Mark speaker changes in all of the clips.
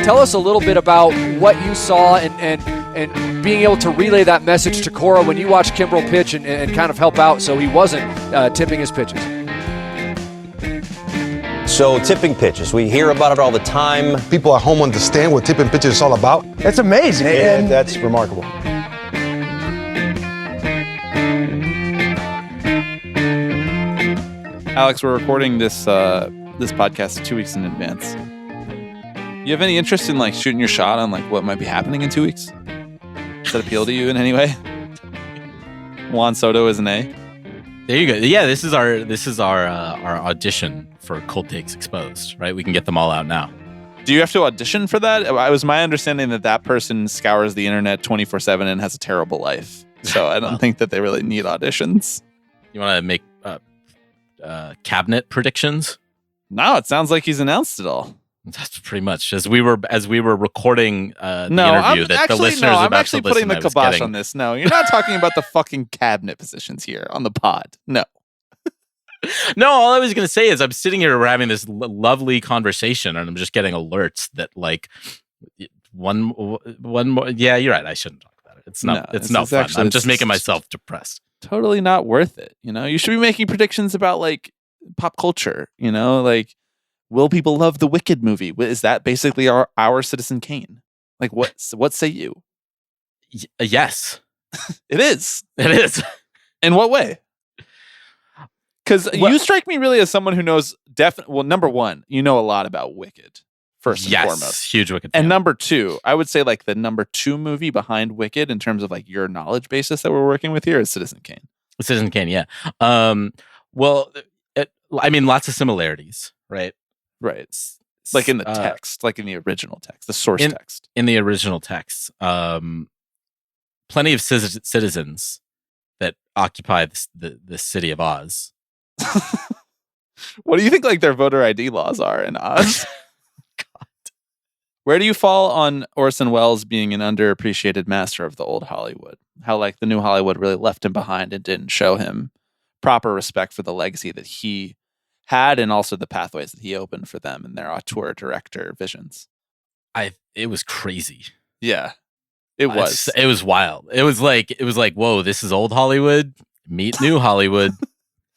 Speaker 1: Tell us a little bit about what you saw and being able to relay that message to Cora when you watched Kimbrel pitch and kind of help out so he wasn't tipping his pitches.
Speaker 2: So tipping pitches, we hear about it all the time.
Speaker 3: People at home understand what tipping pitches is all about.
Speaker 4: It's amazing.
Speaker 3: And that's remarkable.
Speaker 5: Alex, we're recording this podcast 2 weeks in advance. You have any interest in like shooting your shot on like what might be happening in 2 weeks? Does that appeal to you in any way? Juan Soto is an A.
Speaker 6: There you go. Yeah, this is our audition for Cold Takes Exposed, right? We can get them all out now.
Speaker 5: Do you have to audition for that? It was my understanding that person scours the internet 24/7 and has a terrible life. So I don't think that they really need auditions.
Speaker 6: You want to make cabinet predictions?
Speaker 5: No, it sounds like he's announced it all.
Speaker 6: That's pretty much as we were recording the interview that the listeners
Speaker 5: I'm
Speaker 6: about
Speaker 5: actually
Speaker 6: to
Speaker 5: putting
Speaker 6: listen,
Speaker 5: the kibosh on this. No, you're not talking about the fucking cabinet positions here on the pod. No.
Speaker 6: No, all I was going to say is I'm sitting here, we're having this lovely conversation, and I'm just getting alerts that like one more. Yeah, you're right. I shouldn't talk about it. It's not fun. I'm just making myself depressed.
Speaker 5: Totally not worth it. You know, you should be making predictions about like pop culture. You know, like. Will people love the Wicked movie? Is that basically our Citizen Kane? Like, what say you?
Speaker 6: Yes.
Speaker 5: It is.
Speaker 6: It is.
Speaker 5: In what way? Because you strike me really as someone who knows well, number one, you know a lot about Wicked, first and foremost.
Speaker 6: Huge Wicked fan.
Speaker 5: And number two, I would say like the number two movie behind Wicked in terms of like your knowledge basis that we're working with here is Citizen Kane.
Speaker 6: Citizen Kane, yeah. Well, I mean, lots of similarities, right?
Speaker 5: Right. Like in the text, like in the original text, the source text.
Speaker 6: In the original text, plenty of citizens that occupy the city of Oz.
Speaker 5: What do you think like their voter ID laws are in Oz? God. Where do you fall on Orson Welles being an underappreciated master of the old Hollywood? How like the new Hollywood really left him behind and didn't show him proper respect for the legacy that he had and also the pathways that he opened for them and their auteur director visions.
Speaker 6: It was crazy.
Speaker 5: Yeah. It was.
Speaker 6: It was wild. It was like, whoa, this is old Hollywood, meet new Hollywood.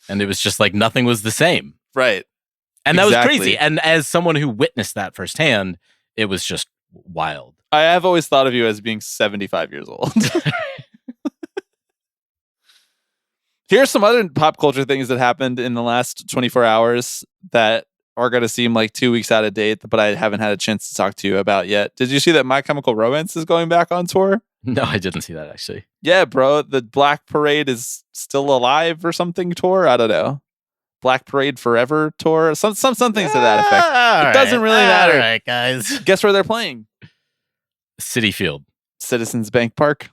Speaker 6: And it was just like nothing was the same.
Speaker 5: Right.
Speaker 6: And that was crazy. And as someone who witnessed that firsthand, it was just wild.
Speaker 5: I have always thought of you as being 75 years old. Here's some other pop culture things that happened in the last 24 hours that are going to seem like 2 weeks out of date, but I haven't had a chance to talk to you about yet. Did you see that My Chemical Romance is going back on tour?
Speaker 6: No, I didn't see that, actually.
Speaker 5: Yeah, bro. The Black Parade is still alive or something tour? I don't know. Black Parade Forever tour? Something to that effect. It doesn't really matter.
Speaker 6: All right, guys.
Speaker 5: Guess where they're playing?
Speaker 6: Citi Field.
Speaker 5: Citizens Bank Park.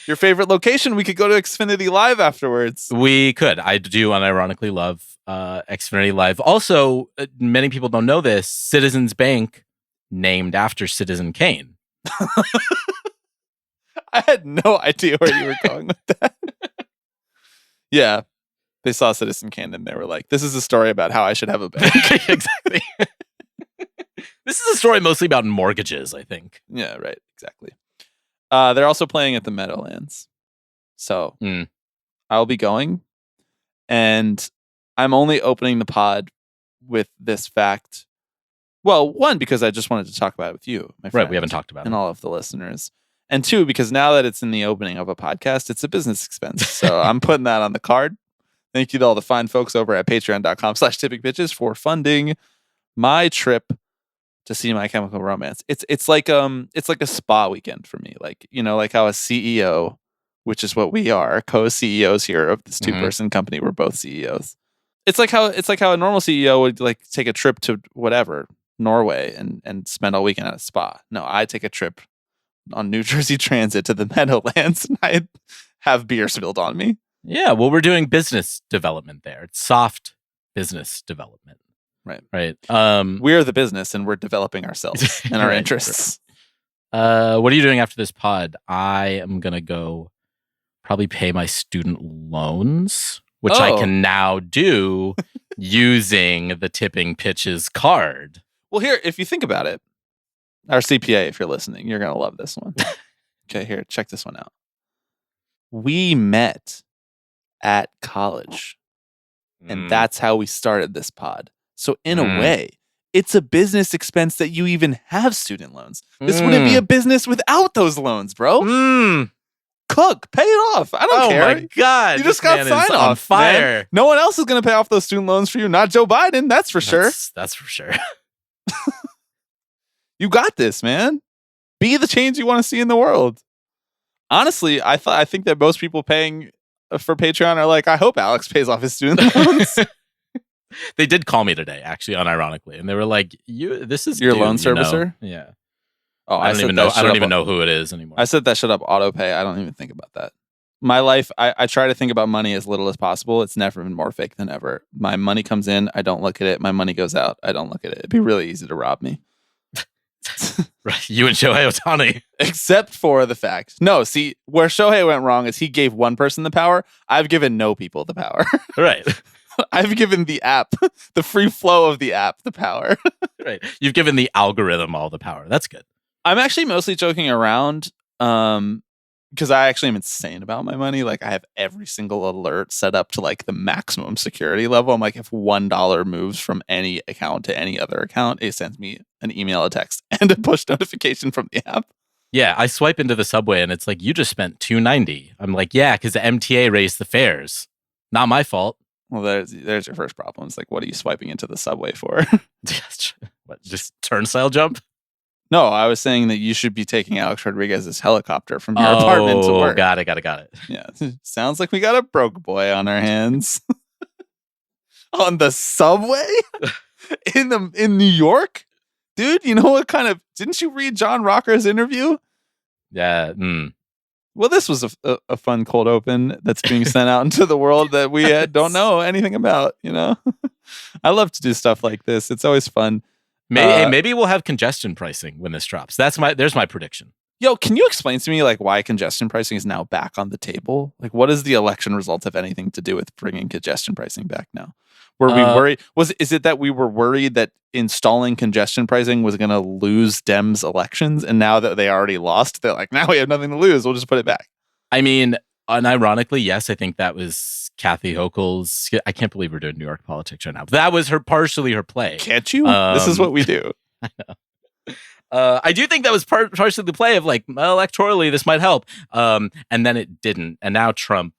Speaker 5: Your favorite location? We could go to Xfinity Live afterwards.
Speaker 6: We could. I do unironically love Xfinity Live. Also, many people don't know this. Citizens Bank, named after Citizen Kane.
Speaker 5: I had no idea where you were going with that. Yeah. They saw Citizen Kane and they were like, this is a story about how I should have a bank.
Speaker 6: Exactly. This is a story mostly about mortgages, I think.
Speaker 5: Yeah, right. Exactly. They're also playing at the Meadowlands. So I'll be going. And I'm only opening the pod with this fact. Well, one, because I just wanted to talk about it with you, my friend.
Speaker 6: Right, we haven't talked about it.
Speaker 5: And all of the listeners. And two, because now that it's in the opening of a podcast, it's a business expense. So I'm putting that on the card. Thank you to all the fine folks over at patreon.com/tippingpitches for funding my trip to see My Chemical Romance. It's like a spa weekend for me. Like, you know, like how a CEO, which is what we are, co-CEOs here of this two-person company, we're both CEOs. It's like how a normal CEO would like take a trip to whatever, Norway and spend all weekend at a spa. No, I take a trip on New Jersey Transit to the Meadowlands and I have beer spilled on me.
Speaker 6: Yeah, well, we're doing business development there. It's soft business development. Right.
Speaker 5: We're the business and we're developing ourselves and our interests.
Speaker 6: Right. What are you doing after this pod? I am going to go probably pay my student loans, which I can now do using the tipping pitches card.
Speaker 5: Well, here, if you think about it, our CPA, if you're listening, you're gonna love this one. Okay, here, check this one out. We met at college, and that's how we started this pod. So in a way, it's a business expense that you even have student loans. This wouldn't be a business without those loans, bro. Cook, pay it off. I don't care.
Speaker 6: Oh my God.
Speaker 5: You just got sign off.
Speaker 6: On fire.
Speaker 5: Man. No one else is going to pay off those student loans for you. Not Joe Biden. That's for sure.
Speaker 6: That's for sure.
Speaker 5: You got this, man. Be the change you want to see in the world. Honestly, I think that most people paying for Patreon are like, I hope Alex pays off his student loans.
Speaker 6: They did call me today, actually, unironically, and they were like, this is
Speaker 5: your loan servicer?
Speaker 6: You know? Yeah.
Speaker 5: Oh,
Speaker 6: I don't even know who it is anymore.
Speaker 5: I set that shit up auto pay. I don't even think about that. My life, I try to think about money as little as possible. It's never been more fake than ever. My money comes in, I don't look at it. My money goes out, I don't look at it. It'd be really easy to rob me.
Speaker 6: Right. You and Shohei Ohtani.
Speaker 5: Except for the fact. No, see, where Shohei went wrong is he gave one person the power. I've given no people the power.
Speaker 6: Right.
Speaker 5: I've given the app, the free flow of the app, the power.
Speaker 6: Right. You've given the algorithm all the power. That's good.
Speaker 5: I'm actually mostly joking around because I actually am insane about my money. Like I have every single alert set up to like the maximum security level. I'm like, if $1 moves from any account to any other account, it sends me an email, a text, and a push notification from the app.
Speaker 6: Yeah, I swipe into the subway and it's like, you just spent $2.90. I'm like, yeah, because the MTA raised the fares. Not my fault.
Speaker 5: Well, there's your first problem. It's like, what are you swiping into the subway for?
Speaker 6: What, just turnstile jump?
Speaker 5: No, I was saying that you should be taking Alex Rodriguez's helicopter from your apartment to work.
Speaker 6: Got it.
Speaker 5: Yeah, sounds like we got a broke boy on our hands. On the subway? in New York? Dude, you know what kind of... Didn't you read John Rocker's interview?
Speaker 6: Yeah.
Speaker 5: Well, this was a fun cold open that's being sent out into the world that we don't know anything about, you know? I love to do stuff like this. It's always fun.
Speaker 6: Maybe we'll have congestion pricing when this drops. There's my prediction.
Speaker 5: Yo, can you explain to me like why congestion pricing is now back on the table? Like, what does the election result have anything to do with bringing congestion pricing back now? Were we worried? Is it that we were worried that installing congestion pricing was going to lose Dems elections, and now that they already lost, they're like, now we have nothing to lose. We'll just put it back.
Speaker 6: I mean, unironically, yes, I think that was Kathy Hochul's. I can't believe we're doing New York politics right now. But that was partially her play.
Speaker 5: Can't you? This is what we do.
Speaker 6: I know. I do think that was partially the play of like, well, electorally, this might help. And then it didn't. And now Trump,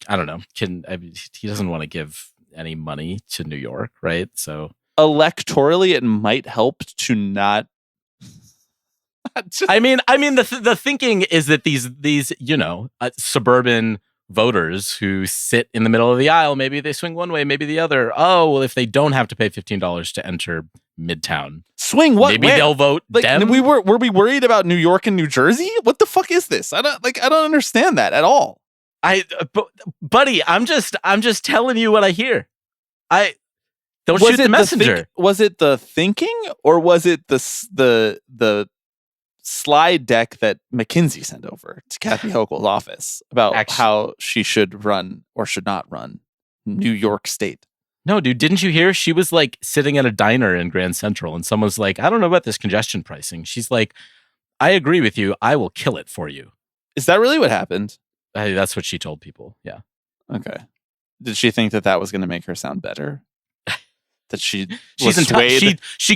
Speaker 6: I don't know, he doesn't want to give any money to New York, right? So
Speaker 5: electorally, it might help to not.
Speaker 6: I mean, the thinking is that these suburban voters who sit in the middle of the aisle, maybe they swing one way, maybe the other. Oh, well, if they don't have to pay $15 to enter Midtown,
Speaker 5: swing what?
Speaker 6: Maybe
Speaker 5: Where?
Speaker 6: They'll vote.
Speaker 5: Like,
Speaker 6: Dem?
Speaker 5: were we worried about New York and New Jersey? What the fuck is this? I don't understand that at all.
Speaker 6: Buddy, I'm just telling you what I hear. Don't
Speaker 5: was
Speaker 6: shoot the messenger.
Speaker 5: Was it the thinking, or was it the slide deck that McKinsey sent over to Kathy Hochul's office about how she should run or should not run New York State?
Speaker 6: No, dude, didn't you hear? She was like sitting at a diner in Grand Central and someone's like, I don't know about this congestion pricing. She's like, I agree with you. I will kill it for you.
Speaker 5: Is that really what happened?
Speaker 6: That's what she told people. Yeah.
Speaker 5: Okay. Did she think that was going to make her sound better? That she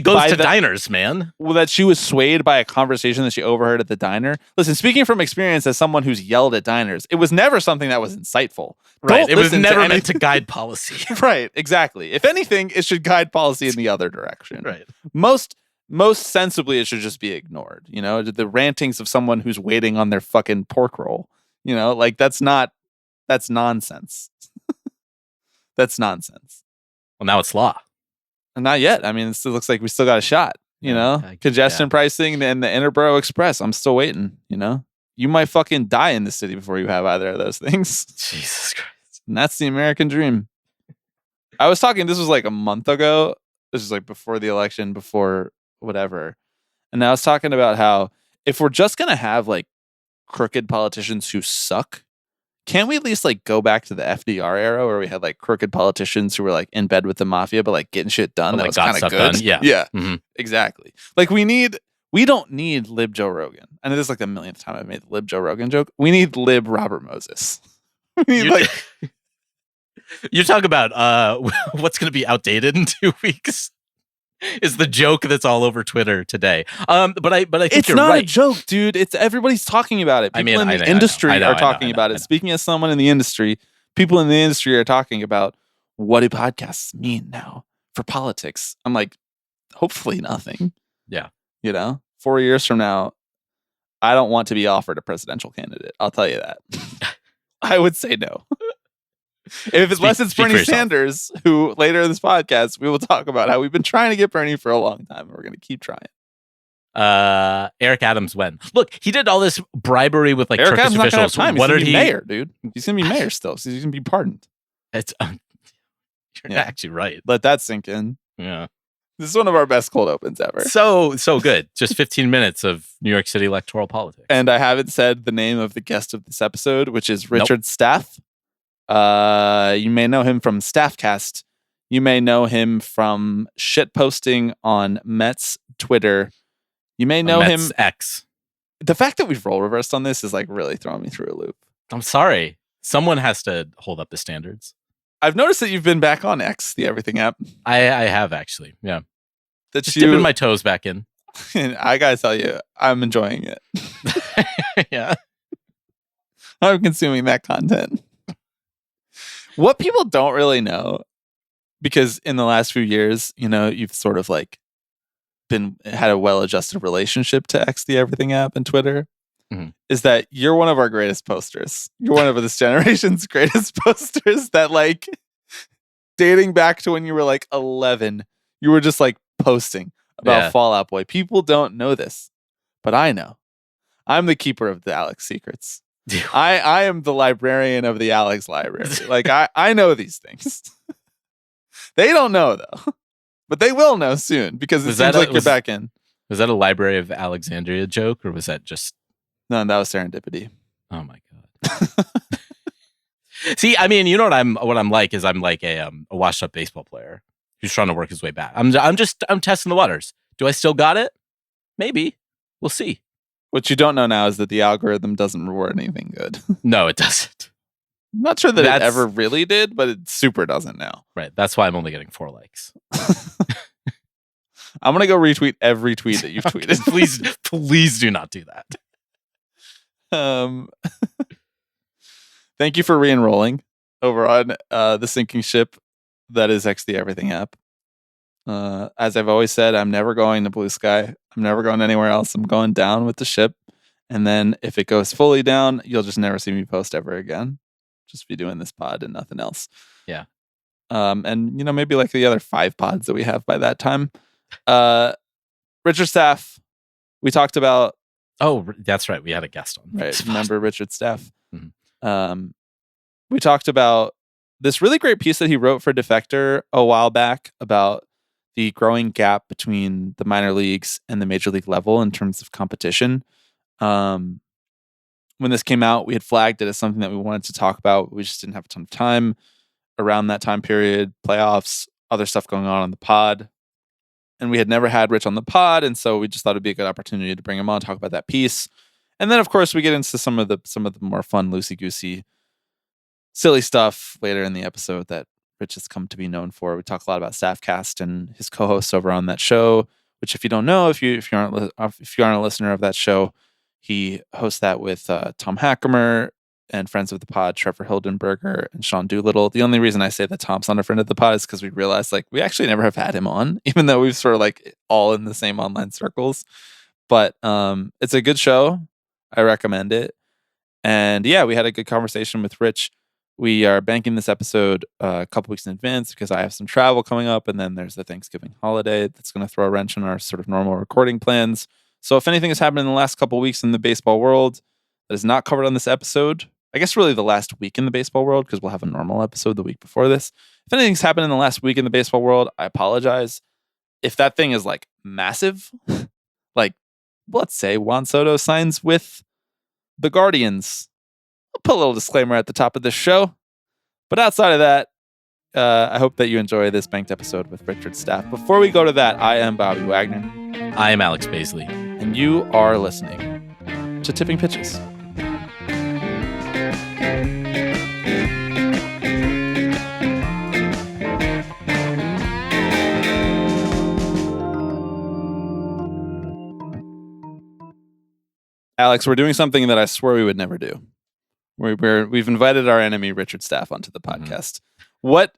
Speaker 6: goes to diners, man.
Speaker 5: Well, that she was swayed by a conversation that she overheard at the diner. Listen, speaking from experience as someone who's yelled at diners, it was never something that was insightful.
Speaker 6: Right. It was never meant to guide policy.
Speaker 5: Right. Exactly. If anything, it should guide policy in the other direction.
Speaker 6: Right.
Speaker 5: Most sensibly, it should just be ignored. You know, the rantings of someone who's waiting on their fucking pork roll. You know, like that's nonsense. That's nonsense.
Speaker 6: Well, now it's law.
Speaker 5: Not yet. I mean, it still looks like we still got a shot, you know? Congestion pricing and the Interborough Express. I'm still waiting, you know? You might fucking die in the city before you have either of those things.
Speaker 6: Jesus Christ.
Speaker 5: And that's the American dream. I was talking, this was like a month ago. This is like before the election, before whatever. And I was talking about how if we're just going to have like crooked politicians who suck, can't we at least like go back to the FDR era where we had like crooked politicians who were like in bed with the mafia, but like getting shit done?
Speaker 6: But,
Speaker 5: That
Speaker 6: like,
Speaker 5: was
Speaker 6: got
Speaker 5: kind of
Speaker 6: stuff
Speaker 5: good.
Speaker 6: done. Yeah.
Speaker 5: Yeah.
Speaker 6: Mhm.
Speaker 5: Exactly. Like we don't need Lib Joe Rogan. I know this is like the millionth time I've made the Lib Joe Rogan joke. We need Lib Robert Moses. We need
Speaker 6: You-
Speaker 5: like
Speaker 6: You talk about what's going to be outdated in 2 weeks is the joke that's all over Twitter today. But I think
Speaker 5: it's
Speaker 6: you're
Speaker 5: not
Speaker 6: right.
Speaker 5: a joke, dude. It's everybody's talking about it. People in the industry are talking about it. Speaking as someone in the industry, people in the industry are talking about what do podcasts mean now for politics. I'm like, hopefully nothing.
Speaker 6: Yeah.
Speaker 5: 4 years from now, I don't want to be offered a presidential candidate. I'll tell you that. I would say no. Unless it's Bernie Sanders, who later in this podcast, we will talk about how we've been trying to get Bernie for a long time, and we're going to keep trying.
Speaker 6: Eric Adams when? Look, he did all this bribery with like
Speaker 5: Eric
Speaker 6: Turkish
Speaker 5: Adams
Speaker 6: officials.
Speaker 5: Not gonna have time.
Speaker 6: What
Speaker 5: He's
Speaker 6: did
Speaker 5: going to
Speaker 6: he?
Speaker 5: be mayor, dude. He's going to be mayor still, so he's going to be pardoned.
Speaker 6: It's you're actually right.
Speaker 5: Let that sink in.
Speaker 6: Yeah.
Speaker 5: This is one of our best cold opens ever.
Speaker 6: So good. Just 15 minutes of New York City electoral politics.
Speaker 5: And I haven't said the name of the guest of this episode, which is Richard Staff. You may know him from Staffcast. You may know him from shit posting on Mets Twitter. You may know him.
Speaker 6: X.
Speaker 5: The fact that we've role reversed on this is like really throwing me through a loop.
Speaker 6: I'm sorry. Someone has to hold up the standards.
Speaker 5: I've noticed that you've been back on X, the Everything app.
Speaker 6: I have actually. Yeah.
Speaker 5: That
Speaker 6: Just dipping my toes back in.
Speaker 5: And I gotta tell you, I'm enjoying it.
Speaker 6: Yeah.
Speaker 5: I'm consuming that content. What people don't really know, because in the last few years, you've sort of like had a well-adjusted relationship to X, the Everything app, and Twitter, is that you're one of our greatest posters. You're one of this generation's greatest posters that like dating back to when you were like 11, you were just like posting about Fall Out Boy. People don't know this, but I know. I'm the keeper of the Alex secrets. I am the librarian of the Alex library. Like I know these things. They don't know though, but they will know soon because it seems like you're back in.
Speaker 6: Was that a Library of Alexandria joke, or was that just?
Speaker 5: No, that was serendipity.
Speaker 6: Oh my god! See, I mean, you know what I'm like is I'm like a washed up baseball player who's trying to work his way back. I'm testing the waters. Do I still got it? Maybe. We'll see.
Speaker 5: What you don't know now is that the algorithm doesn't reward anything good.
Speaker 6: No, it doesn't.
Speaker 5: I'm not sure that it ever really did, but it super doesn't now.
Speaker 6: Right. That's why I'm only getting 4 likes.
Speaker 5: I'm going to go retweet every tweet that you've tweeted.
Speaker 6: Please do not do that.
Speaker 5: Thank you for re-enrolling over on the sinking ship that is X the Everything app. As I've always said, I'm never going to Blue Sky. I'm never going anywhere else. I'm going down with the ship. And then if it goes fully down, you'll just never see me post ever again. Just be doing this pod and nothing else.
Speaker 6: Yeah.
Speaker 5: And maybe like the other 5 pods that we have by that time. Richard Staff, we talked about.
Speaker 6: Oh, that's right. We had a guest on.
Speaker 5: Right. Remember Richard Staff?
Speaker 6: Mm-hmm.
Speaker 5: We talked about this really great piece that he wrote for Defector a while back about the growing gap between the minor leagues and the major league level in terms of competition. When this came out, we had flagged it as something that we wanted to talk about. We just didn't have a ton of time around that time period, playoffs, other stuff going on the pod. And we had never had Rich on the pod, and so we just thought it'd be a good opportunity to bring him on, talk about that piece. And then, of course, we get into some of the more fun, loosey-goosey, silly stuff later in the episode that Rich has come to be known for. We talk a lot about Staffcast and his co-hosts over on that show, which, if you don't know, if you aren't a listener of that show, he hosts that with Tom Hackemer and friends of the pod, Trevor Hildenberger and Sean Doolittle. The only reason I say that Tom's not a friend of the pod is because we realized like we actually never have had him on, even though we've sort of like all in the same online circles. But it's a good show. I recommend it. And yeah, we had a good conversation with Rich. We are banking this episode a couple weeks in advance because I have some travel coming up, and then there's the Thanksgiving holiday that's going to throw a wrench in our sort of normal recording plans. So if anything has happened in the last couple of weeks in the baseball world that is not covered on this episode, I guess really the last week in the baseball world, because we'll have a normal episode the week before this. If anything's happened in the last week in the baseball world, I apologize. If that thing is like massive, like let's say Juan Soto signs with the Guardians, I'll put a little disclaimer at the top of this show. But outside of that, I hope that you enjoy this banked episode with Richard Staff. Before we go to that, I am Bobby Wagner.
Speaker 6: I am Alex Baisley.
Speaker 5: And you are listening to Tipping Pitches. Alex, we're doing something that I swear we would never do. We've invited our enemy Richard Staff onto the podcast. What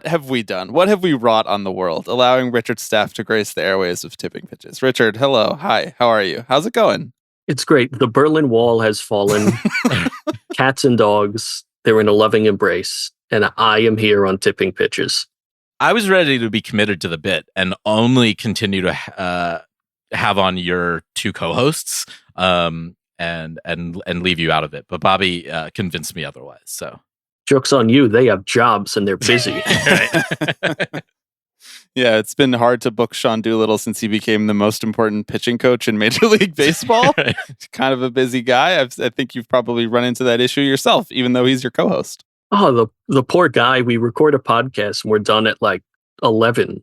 Speaker 5: have we done? What have we wrought on the world, allowing Richard Staff to grace the airways of Tipping Pitches? Richard, hello, hi, how are you? How's it going?
Speaker 4: It's great. The Berlin Wall has fallen. Cats and dogs, they're in a loving embrace, and I am here on Tipping Pitches.
Speaker 6: I was ready to be committed to the bit and only continue to have on your two co-hosts. And leave you out of it. But Bobby convinced me otherwise. So
Speaker 4: joke's on you. They have jobs and they're busy.
Speaker 5: Yeah, it's been hard to book Sean Doolittle since he became the most important pitching coach in Major League Baseball. He's kind of a busy guy. I think you've probably run into that issue yourself, even though he's your co-host.
Speaker 4: Oh, the poor guy. We record a podcast and we're done at like 11.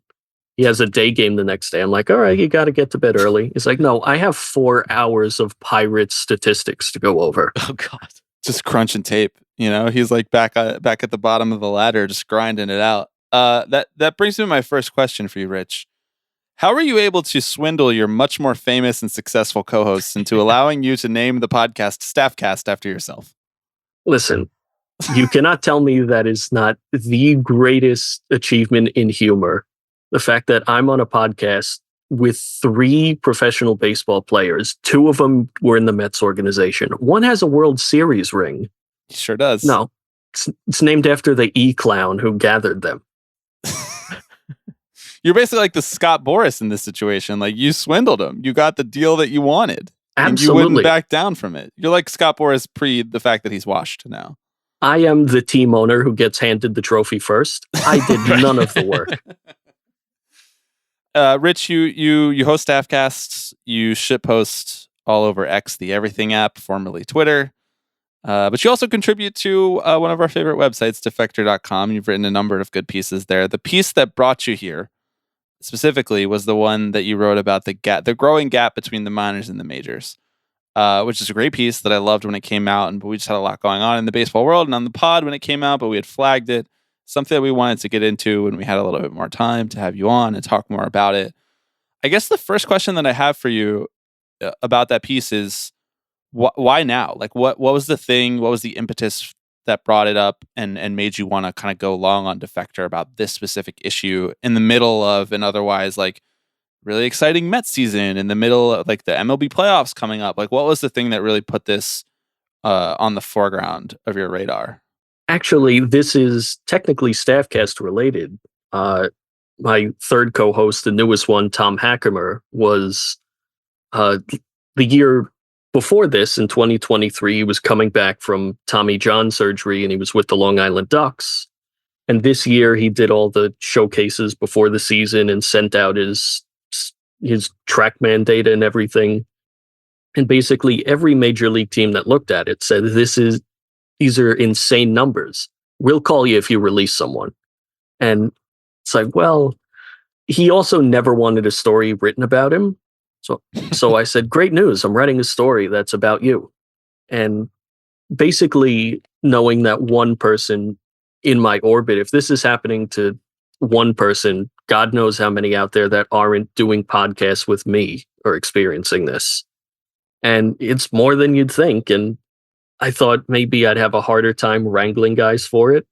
Speaker 4: He has a day game the next day. I'm like, all right, you got to get to bed early. He's like, no, I have 4 hours of Pirates statistics to go over.
Speaker 6: Oh, God.
Speaker 5: Just crunching tape. You know, he's like back at the bottom of the ladder, just grinding it out. That brings me to my first question for you, Rich. How are you able to swindle your much more famous and successful co-hosts into allowing you to name the podcast Staffcast after yourself?
Speaker 4: Listen, you cannot tell me that is not the greatest achievement in humor. The fact that I'm on a podcast with 3 professional baseball players, 2 of them were in the Mets organization. One has a World Series ring.
Speaker 5: He sure does.
Speaker 4: No, it's named after the E-Clown who gathered them.
Speaker 5: You're basically like the Scott Boras in this situation. Like, you swindled him. You got the deal that you wanted.
Speaker 4: Absolutely.
Speaker 5: And you wouldn't back down from it. You're like Scott Boras pre the fact that he's washed now.
Speaker 4: I am the team owner who gets handed the trophy first. I did none of the work.
Speaker 5: Rich, you host Staffcasts, you shitpost all over X, the Everything app, formerly Twitter. But you also contribute to one of our favorite websites, Defector.com. You've written a number of good pieces there. The piece that brought you here specifically was the one that you wrote about the growing gap between the minors and the majors, which is a great piece that I loved when it came out. And we just had a lot going on in the baseball world and on the pod when it came out, but we had flagged it. Something that we wanted to get into when we had a little bit more time to have you on and talk more about it. I guess the first question that I have for you about that piece is, why now? Like, what was the thing? What was the impetus that brought it up and made you want to kind of go long on Defector about this specific issue in the middle of an otherwise like really exciting Mets season, in the middle of like the MLB playoffs coming up? Like, what was the thing that really put this on the foreground of your radar?
Speaker 4: Actually, this is technically Staffcast related. My third co-host, the newest one, Tom Hackemer, was the year before this, in 2023, he was coming back from Tommy John surgery and he was with the Long Island Ducks. And this year he did all the showcases before the season and sent out his TrackMan data and everything. And basically every major league team that looked at it said, these are insane numbers. We'll call you if you release someone. And it's like, well, he also never wanted a story written about him. So I said, great news. I'm writing a story that's about you. And basically knowing that one person in my orbit, if this is happening to one person, God knows how many out there that aren't doing podcasts with me or experiencing this. And it's more than you'd think. And I thought maybe I'd have a harder time wrangling guys for it.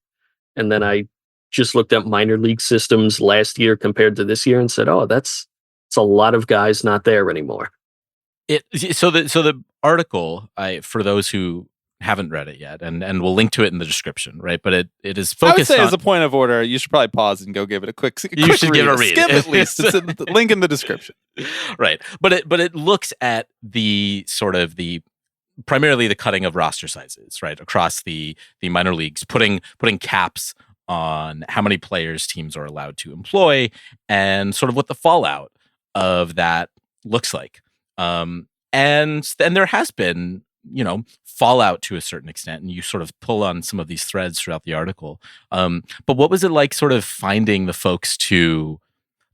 Speaker 4: And then I just looked at minor league systems last year compared to this year and said, oh, it's a lot of guys not there anymore.
Speaker 6: So the article, for those who haven't read it yet, and we'll link to it in the description, right? But it is focused. I would
Speaker 5: say, as a point of order, you should probably pause and go give it a quick.
Speaker 6: You should give a read.
Speaker 5: Skip at least. It's a link in the description,
Speaker 6: right? But it looks at the sort of primarily the cutting of roster sizes, right, across the minor leagues, putting caps on how many players teams are allowed to employ, and sort of what the fallout of that looks like. And there has been fallout to a certain extent, and you sort of pull on some of these threads throughout the article. But what was it like sort of finding the folks to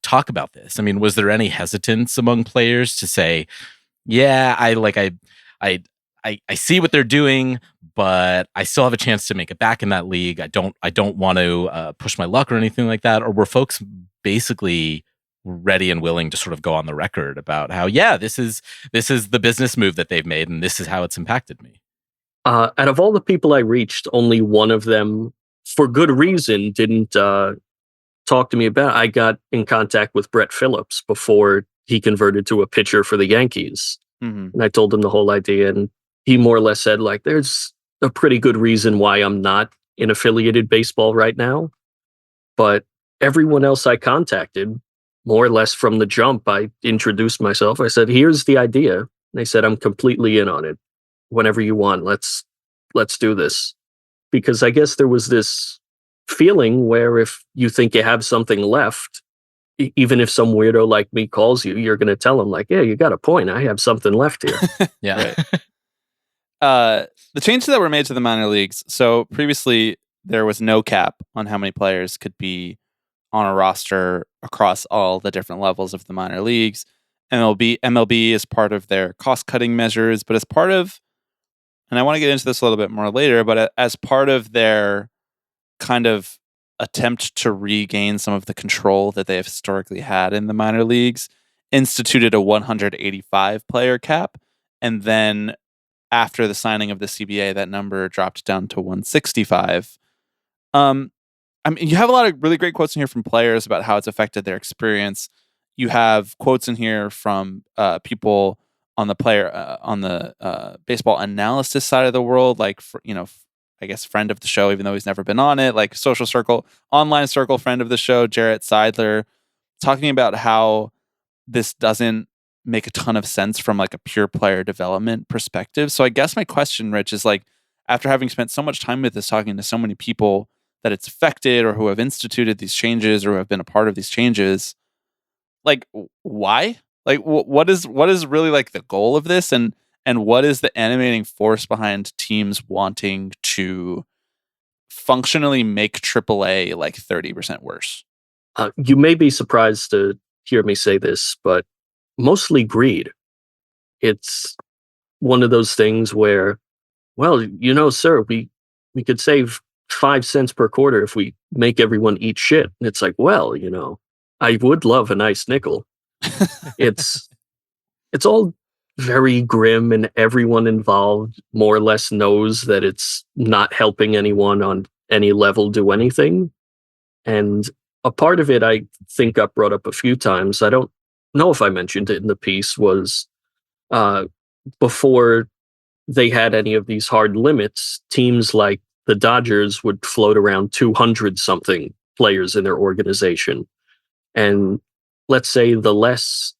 Speaker 6: talk about this? I mean, was there any hesitance among players to say, yeah, I see what they're doing, but I still have a chance to make it back in that league. I don't want to push my luck or anything like that? Or were folks basically ready and willing to sort of go on the record about how, yeah, this is the business move that they've made, and this is how it's impacted me?
Speaker 4: Out of all the people I reached, only one of them, for good reason, didn't talk to me about it. I got in contact with Brett Phillips before he converted to a pitcher for the Yankees.
Speaker 5: Mm-hmm.
Speaker 4: And I told him the whole idea, and he more or less said, like, there's a pretty good reason why I'm not in affiliated baseball right now. But everyone else I contacted, more or less from the jump, I introduced myself. I said, here's the idea. And they said, I'm completely in on it. Whenever you want, let's do this. Because I guess there was this feeling where if you think you have something left, even if some weirdo like me calls you, you're going to tell him, like, yeah, you got a point. I have something left here.
Speaker 6: Yeah.
Speaker 5: Right. The changes that were made to the minor leagues. So previously there was no cap on how many players could be on a roster across all the different levels of the minor leagues. MLB is part of their cost-cutting measures, but as part of, and I want to get into this a little bit more later, but as part of their kind of attempt to regain some of the control that they have historically had in the minor leagues, instituted a 185 player cap, and then after the signing of the CBA, that number dropped down to 165. I mean, you have a lot of really great quotes in here from players about how it's affected their experience. You have quotes in here from people on the baseball analysis side of the world, like, I guess friend of the show, even though he's never been on it, like social circle, online circle friend of the show, Jarrett Seidler, talking about how this doesn't make a ton of sense from like a pure player development perspective. So I guess my question, Rich, is like, after having spent so much time with this, talking to so many people that it's affected or who have instituted these changes or who have been a part of these changes, like, why? Like, what is really like the goal of this, and what is the animating force behind teams wanting to functionally make AAA like 30% worse?
Speaker 4: You may be surprised to hear me say this, but mostly greed. It's one of those things where, well, sir, we could save 5 cents per quarter if we make everyone eat shit. And it's like, well, I would love a nice nickel. It's all very grim, and everyone involved more or less knows that it's not helping anyone on any level do anything. And a part of it I think got brought up a few times, I don't know if I mentioned it in the piece, was before they had any of these hard limits, teams like the Dodgers would float around 200 something players in their organization. And let's say the less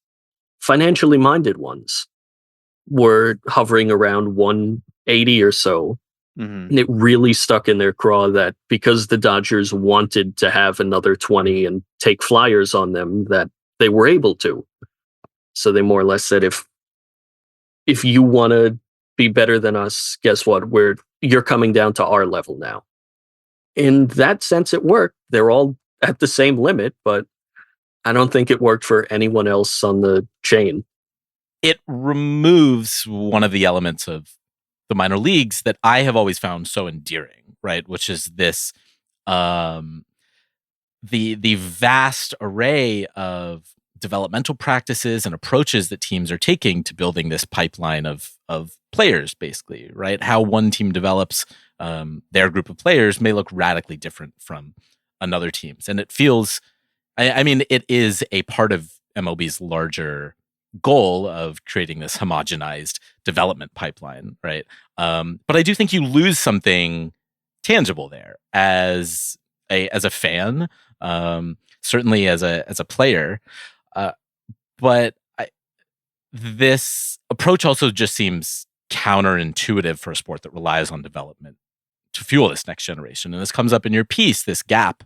Speaker 4: financially minded ones were hovering around 180 or so.
Speaker 5: Mm-hmm.
Speaker 4: And it really stuck in their craw that because the Dodgers wanted to have another 20 and take flyers on them, that they were able to. So they more or less said, if you want to be better than us, guess what? You're coming down to our level now. In that sense, it worked. They're all at the same limit, but I don't think it worked for anyone else on the chain.
Speaker 6: It removes one of the elements of the minor leagues that I have always found so endearing, right? Which is this, the vast array of developmental practices and approaches that teams are taking to building this pipeline of players, basically, right? How one team develops their group of players may look radically different from another team's. And it feels, I mean, it is a part of MLB's larger goal of creating this homogenized development pipeline, right? But I do think you lose something tangible there as a fan, certainly as a player. But this approach also just seems counterintuitive for a sport that relies on development to fuel this next generation. And this comes up in your piece, this gap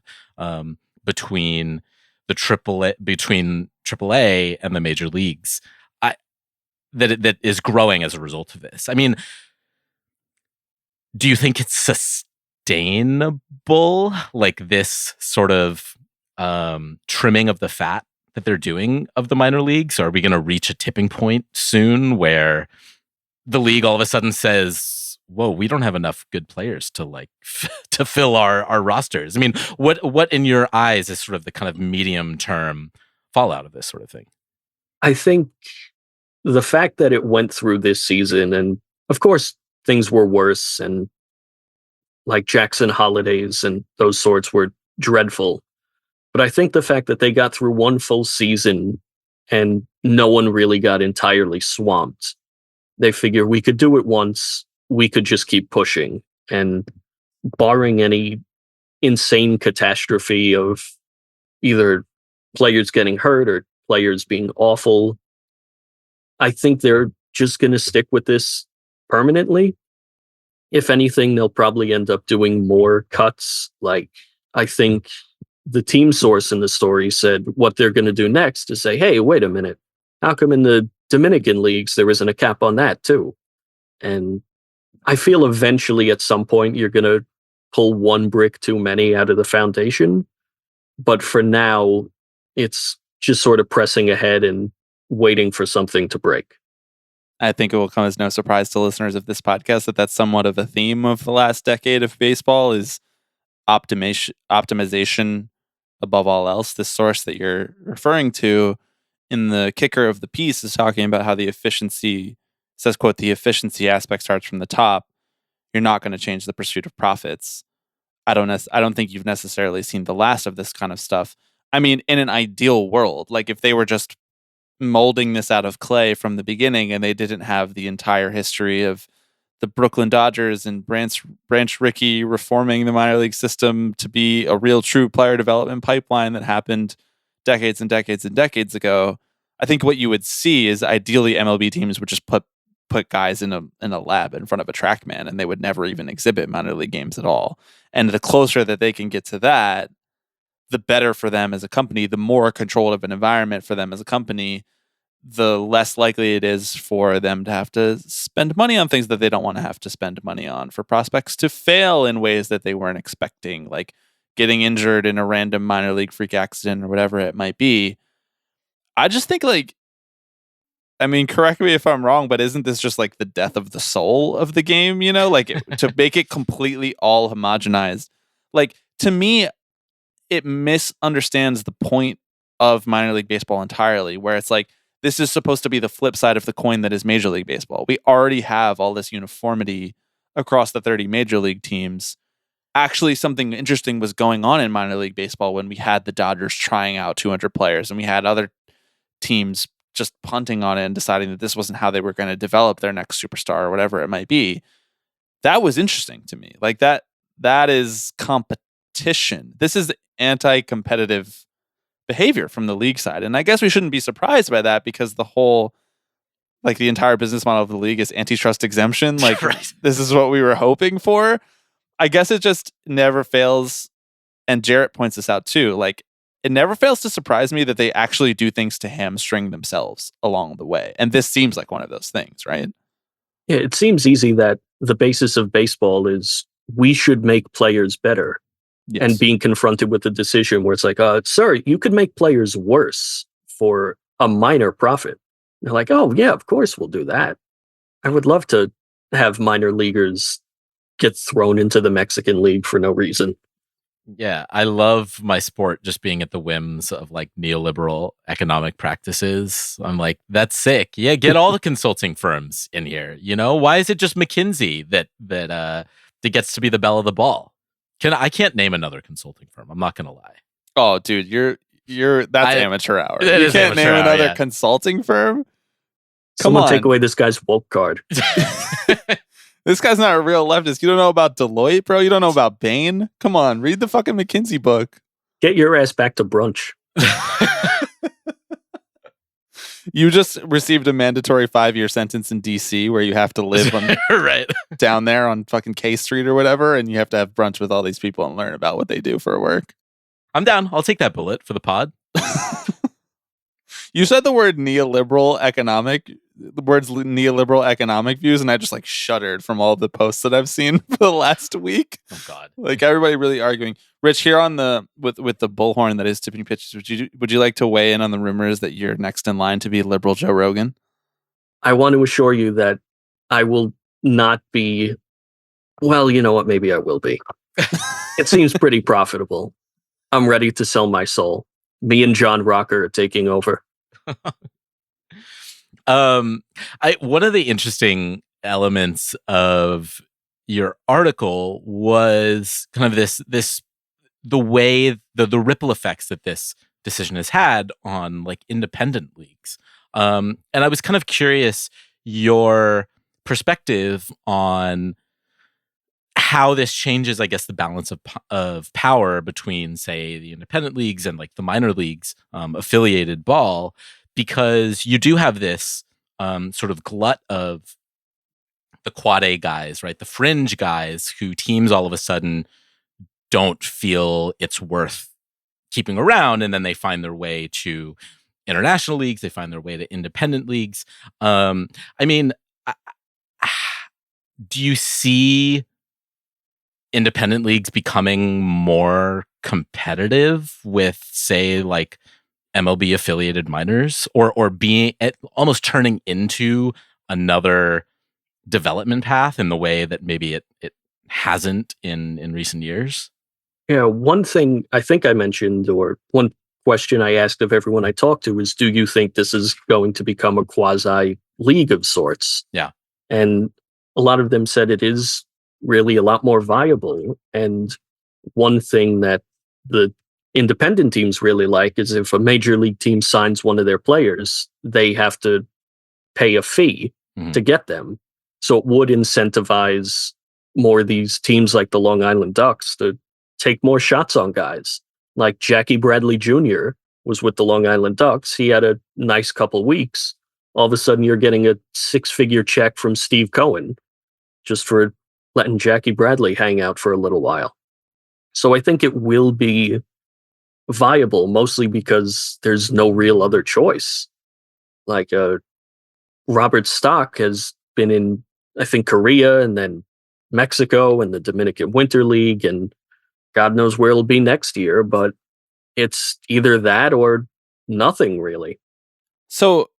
Speaker 6: between AAA and the major leagues that is growing as a result of this. I mean, Do you think it's sustainable, like this sort of trimming of the fat that they're doing of the minor leagues? Are we going to reach a tipping point soon where the league all of a sudden says, whoa, we don't have enough good players to like to fill our rosters? I mean, what in your eyes is sort of the kind of medium term fallout of this sort of thing?
Speaker 4: I think the fact that it went through this season, and of course things were worse, and like Jackson holidays and those sorts were dreadful. But I think the fact that they got through one full season and no one really got entirely swamped, they figure we could do it once, we could just keep pushing. And barring any insane catastrophe of either players getting hurt or players being awful, I think they're just going to stick with this permanently. If anything, they'll probably end up doing more cuts. Like, I think the team source in the story said what they're going to do next is say, hey, wait a minute. How come in the Dominican leagues there isn't a cap on that too? And I feel eventually at some point you're going to pull one brick too many out of the foundation. But for now, it's just sort of pressing ahead and waiting for something to break.
Speaker 5: I think it will come as no surprise to listeners of this podcast that that's somewhat of a theme of the last decade of baseball is optimization above all else. This source that you're referring to in the kicker of the piece is talking about how the efficiency says, quote, the efficiency aspect starts from the top. You're not going to change the pursuit of profits. I don't think you've necessarily seen the last of this kind of stuff. I mean, in an ideal world, like if they were just molding this out of clay from the beginning and they didn't have the entire history of the Brooklyn Dodgers and Branch Rickey reforming the minor league system to be a real true player development pipeline that happened decades and decades and decades ago, I think what you would see is ideally MLB teams would just put guys in a lab in front of a TrackMan and they would never even exhibit minor league games at all. And the closer that they can get to that, the better for them as a company, the more controlled of an environment for them as a company, the less likely it is for them to have to spend money on things that they don't want to have to spend money on, for prospects to fail in ways that they weren't expecting, like getting injured in a random minor league freak accident or whatever it might be. I just think, like, I mean, correct me if I'm wrong, but isn't this just like the death of the soul of the game, you know, like to make it completely all homogenized? Like, to me, it misunderstands the point of minor league baseball entirely, where it's like, this is supposed to be the flip side of the coin that is Major League Baseball. We already have all this uniformity across the 30 Major League teams. Actually, something interesting was going on in minor league baseball when we had the Dodgers trying out 200 players and we had other teams just punting on it and deciding that this wasn't how they were going to develop their next superstar or whatever it might be. That was interesting to me. Like that is competition. This is anti-competitive behavior from the league side. And I guess we shouldn't be surprised by that because the whole, like the entire business model of the league is antitrust exemption. Like right. This is what we were hoping for. I guess it just never fails. And Jarrett points this out too. Like it never fails to surprise me that they actually do things to hamstring themselves along the way. And this seems like one of those things, right?
Speaker 4: Yeah, it seems easy that the basis of baseball is we should make players better. Yes. And being confronted with the decision where it's like, sir, you could make players worse for a minor profit. And they're like, oh, yeah, of course we'll do that. I would love to have minor leaguers get thrown into the Mexican League for no reason.
Speaker 6: Yeah, I love my sport just being at the whims of like neoliberal economic practices. I'm like, that's sick. Yeah, get all the consulting firms in here. You know, why is it just McKinsey that gets to be the belle of the ball? I can't name another consulting firm. I'm not gonna lie.
Speaker 5: Oh, dude, that's amateur hour. You can't name another consulting firm.
Speaker 4: Someone take away this guy's woke card.
Speaker 5: This guy's not a real leftist. You don't know about Deloitte, bro. You don't know about Bain. Come on, read the fucking McKinsey book.
Speaker 4: Get your ass back to brunch.
Speaker 5: You just received a mandatory 5-year sentence in DC where you have to live on
Speaker 6: right
Speaker 5: down there on fucking K Street or whatever, and you have to have brunch with all these people and learn about what they do for work.
Speaker 6: I'm down. I'll take that bullet for the pod.
Speaker 5: You said the word neoliberal economic the words neoliberal economic views, and I just like shuddered from all the posts that I've seen for the last week.
Speaker 6: Oh God!
Speaker 5: Like everybody really arguing. Rich, here on the with the bullhorn that is tipping pitches, would you like to weigh in on the rumors that you're next in line to be liberal Joe Rogan?
Speaker 4: I want to assure you that I will not be. Well, you know what? Maybe I will be. It seems pretty profitable. I'm ready to sell my soul. Me and John Rocker are taking over.
Speaker 6: One of the interesting elements of your article was kind of the way the ripple effects that this decision has had on like independent leagues. And I was kind of curious your perspective on how this changes, I guess, the balance of power between, say, the independent leagues and like the minor leagues, affiliated ball, because you do have this sort of glut of the quad A guys, right? The fringe guys who teams all of a sudden don't feel it's worth keeping around, and then they find their way to international leagues, they find their way to independent leagues. I mean, do you see independent leagues becoming more competitive with, say, like MLB affiliated minors, or being almost turning into another development path in the way that maybe it hasn't in recent years?
Speaker 4: Yeah, one thing I think I mentioned, or one question I asked of everyone I talked to, is, do you think this is going to become a quasi league of sorts?
Speaker 6: Yeah.
Speaker 4: And a lot of them said it is really a lot more viable. And one thing that the independent teams really like is if a major league team signs one of their players, they have to pay a fee to get them. So it would incentivize more of these teams like the Long Island Ducks to take more shots on guys. Like Jackie Bradley Jr. was with the Long Island Ducks. He had a nice couple weeks. All of a sudden you're getting a 6-figure check from Steve Cohen just for letting Jackie Bradley hang out for a little while. So I think it will be viable, mostly because there's no real other choice. Like Robert Stock has been in, I think, Korea and then Mexico and the Dominican Winter League, and God knows where it'll be next year, but it's either that or nothing really.
Speaker 5: So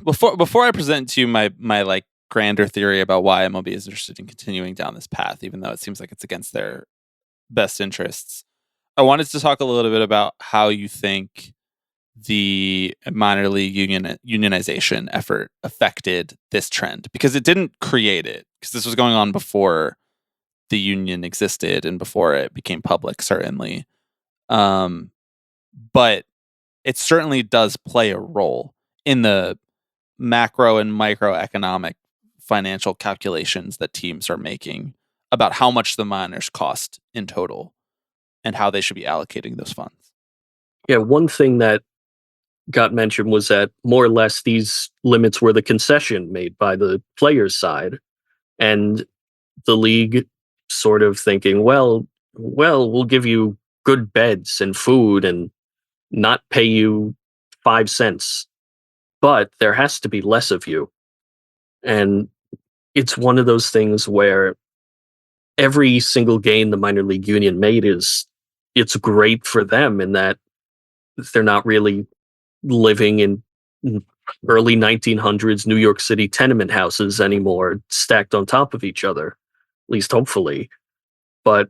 Speaker 5: before I present to you my like grander theory about why MLB is interested in continuing down this path, even though it seems like it's against their best interests, I wanted to talk a little bit about how you think the minor league unionization effort affected this trend, because it didn't create it, because this was going on before the union existed and before it became public, certainly. But it certainly does play a role in the macro and microeconomic financial calculations that teams are making about how much the minors cost in total and how they should be allocating those funds.
Speaker 4: Yeah, one thing that got mentioned was that more or less these limits were the concession made by the players' side, and the league sort of thinking, well, we'll give you good beds and food and not pay you 5 cents, but there has to be less of you. And it's one of those things where every single gain the minor league union made it's great for them in that they're not really living in early 1900s New York City tenement houses anymore, stacked on top of each other, at least hopefully. But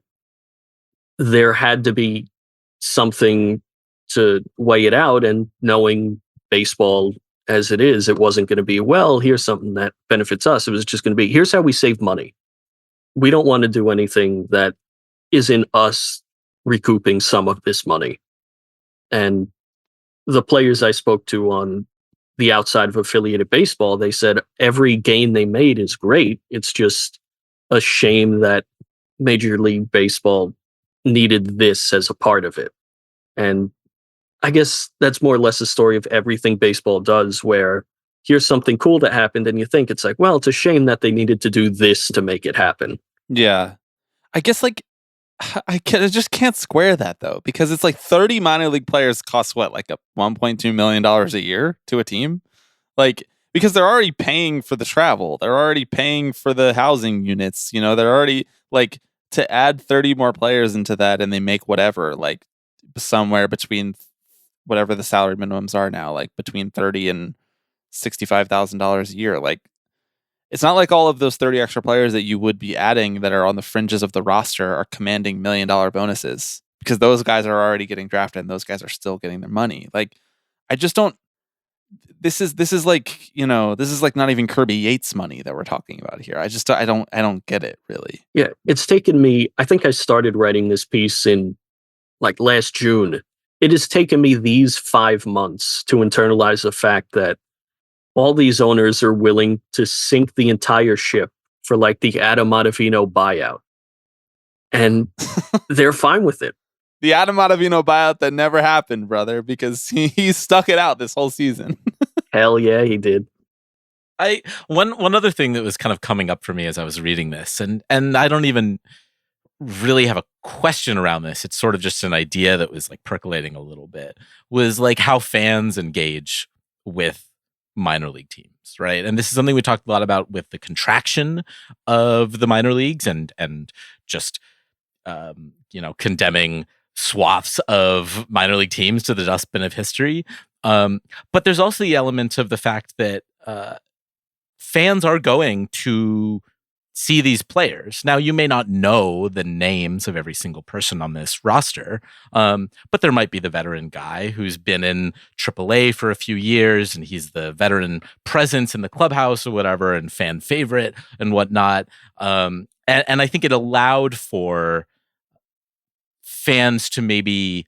Speaker 4: there had to be something to weigh it out, and knowing baseball as it is, it wasn't going to be, well, here's something that benefits us. It was just going to be, here's how we save money. We don't want to do anything that isn't us recouping some of this money. And the players I spoke to on the outside of affiliated baseball, they said every gain they made is great. It's just a shame that Major League Baseball needed this as a part of it. And I guess that's more or less a story of everything baseball does, where here's something cool that happened and you think it's like, well, it's a shame that they needed to do this to make it happen.
Speaker 5: Yeah. I guess like I just can't square that though, because it's like 30 minor league players cost what, like a $1.2 million a year to a team? Like, because they're already paying for the travel. They're already paying for the housing units. You know, they're already like to add 30 more players into that and they make whatever, like somewhere between whatever the salary minimums are now, like between $30,000 and $65,000 a year. Like, it's not like all of those 30 extra players that you would be adding that are on the fringes of the roster are commanding $1 million bonuses, because those guys are already getting drafted and those guys are still getting their money. Like, I just don't. This is like, you know, this is like not even Kirby Yates money that we're talking about here. I don't get it, really.
Speaker 4: Yeah, it's taken me, I think I started writing this piece in like last June. It has taken me these 5 months to internalize the fact that all these owners are willing to sink the entire ship for like the Adam Ottavino buyout. And they're fine with it.
Speaker 5: The Adam Ottavino buyout that never happened, brother, because he stuck it out this whole season.
Speaker 4: Hell yeah, he did.
Speaker 6: One other thing that was kind of coming up for me as I was reading this, and I don't even really have a question around this. It's sort of just an idea that was like percolating a little bit, was like how fans engage with minor league teams, right? And this is something we talked a lot about with the contraction of the minor leagues and just condemning swaths of minor league teams to the dustbin of history. But there's also the element of the fact that fans are going to see these players. Now, you may not know the names of every single person on this roster, but there might be the veteran guy who's been in AAA for a few years and he's the veteran presence in the clubhouse or whatever and fan favorite and whatnot. And I think it allowed for fans to maybe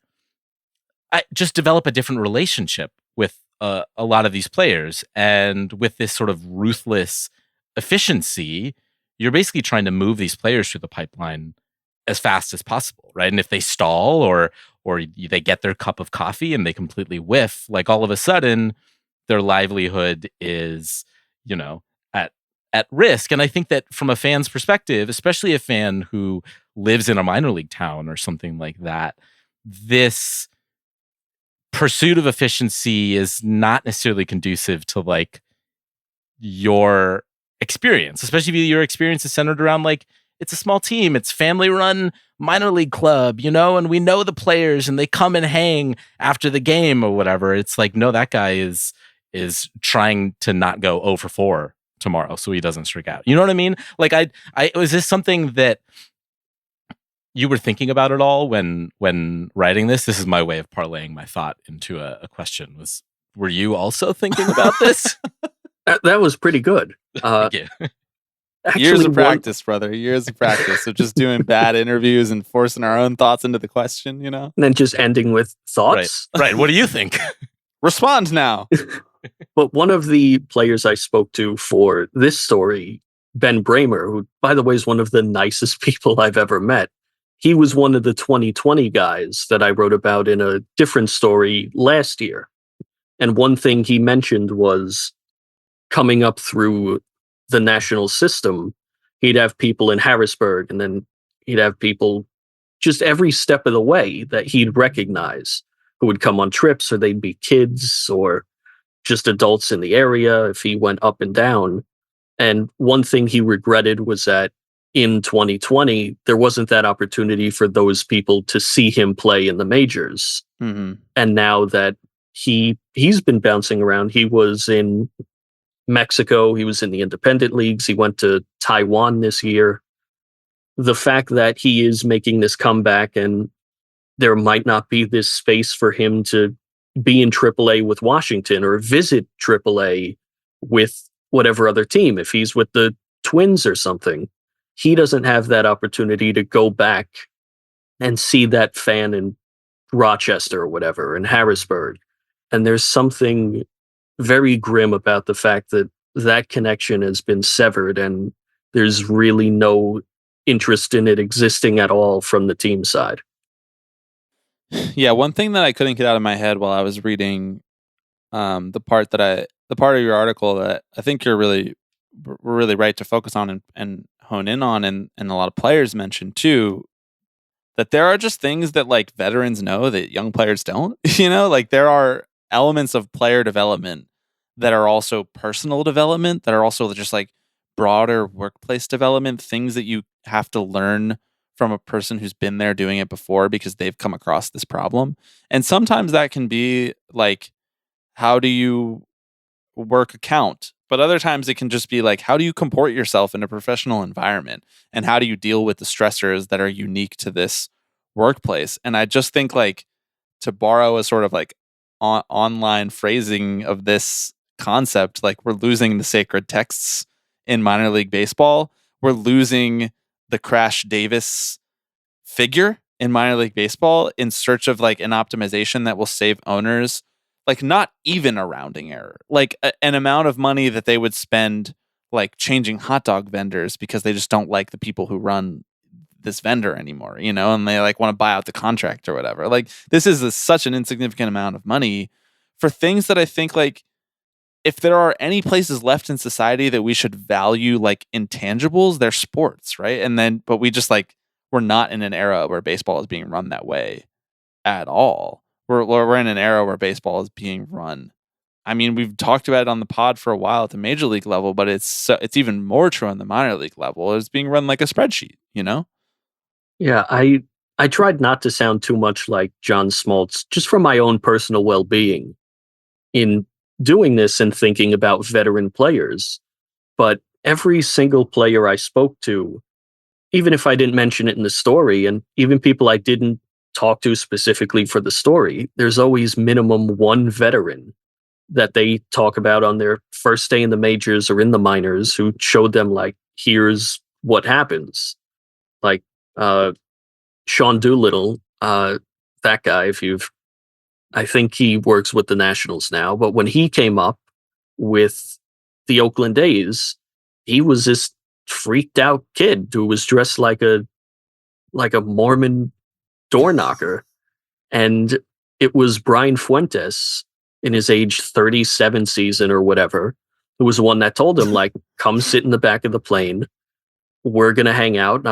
Speaker 6: just develop a different relationship with a lot of these players. And with this sort of ruthless efficiency, you're basically trying to move these players through the pipeline as fast as possible, right? And if they stall or they get their cup of coffee and they completely whiff, like all of a sudden their livelihood is, at risk. And I think that from a fan's perspective, especially a fan who lives in a minor league town or something like that, this pursuit of efficiency is not necessarily conducive to like your experience, especially if your experience is centered around like, it's a small team, it's family run minor league club, and we know the players and they come and hang after the game or whatever. It's like, no, that guy is trying to not go 0 for 4 tomorrow so he doesn't strike out. You know what I mean? Like, I was this something that you were thinking about at all when writing this? This is my way of parlaying my thought into a question. Were you also thinking about this?
Speaker 4: That was pretty good.
Speaker 6: Thank you.
Speaker 4: Actually,
Speaker 5: Years of practice, brother. Years of practice. So just doing bad interviews and forcing our own thoughts into the question,
Speaker 4: And then just ending with thoughts.
Speaker 6: Right. What do you think?
Speaker 5: Respond now.
Speaker 4: But one of the players I spoke to for this story, Ben Bramer, who, by the way, is one of the nicest people I've ever met. He was one of the 2020 guys that I wrote about in a different story last year. And one thing he mentioned was coming up through the national system, he'd have people in Harrisburg, and then he'd have people just every step of the way that he'd recognize who would come on trips, or they'd be kids or just adults in the area if he went up and down. And one thing he regretted was that in 2020, there wasn't that opportunity for those people to see him play in the majors.
Speaker 5: Mm-hmm.
Speaker 4: And now that he's been bouncing around, he was in Mexico, he was in the independent leagues, he went to Taiwan this year. The fact that he is making this comeback and there might not be this space for him to be in AAA with Washington or visit AAA with whatever other team, if he's with the Twins or something, he doesn't have that opportunity to go back and see that fan in Rochester or whatever, in Harrisburg. And there's something very grim about the fact that that connection has been severed and there's really no interest in it existing at all from the team side.
Speaker 5: Yeah, one thing that I couldn't get out of my head while I was reading the part of your article that I think we're really right to focus on and hone in on, and a lot of players mentioned too, that there are just things that like veterans know that young players don't. Like there are elements of player development that are also personal development, that are also just like broader workplace development, things that you have to learn from a person who's been there doing it before because they've come across this problem. And sometimes that can be like, how do you work a count? But other times it can just be like, how do you comport yourself in a professional environment? And how do you deal with the stressors that are unique to this workplace? And I just think, like, to borrow a sort of like online phrasing of this concept, like, we're losing the sacred texts in minor league baseball. We're losing the Crash Davis figure in minor league baseball in search of like an optimization that will save owners like not even a rounding error, like an amount of money that they would spend like changing hot dog vendors because they just don't like the people who run this vendor anymore, you know, and they like want to buy out the contract or whatever. Like, this is such an insignificant amount of money for things that I think, like, if there are any places left in society that we should value like intangibles, they're sports, right? And then, but we just like, we're not in an era where baseball is being run that way at all. We're in an era where baseball is being run. I mean, we've talked about it on the pod for a while at the major league level, but it's even more true on the minor league level. It's being run like a spreadsheet, you know?
Speaker 4: Yeah, I tried not to sound too much like John Smoltz, just for my own personal well-being in doing this and thinking about veteran players. But every single player I spoke to, even if I didn't mention it in the story, and even people I didn't talk to specifically for the story, there's always minimum one veteran that they talk about on their first day in the majors or in the minors who showed them, like, here's what happens. Like Sean Doolittle, that guy, I think he works with the Nationals now, but when he came up with the Oakland A's, he was this freaked out kid who was dressed like a Mormon door knocker. And it was Brian Fuentes in his age 37 season or whatever, who was the one that told him, like, come sit in the back of the plane. We're going to hang out.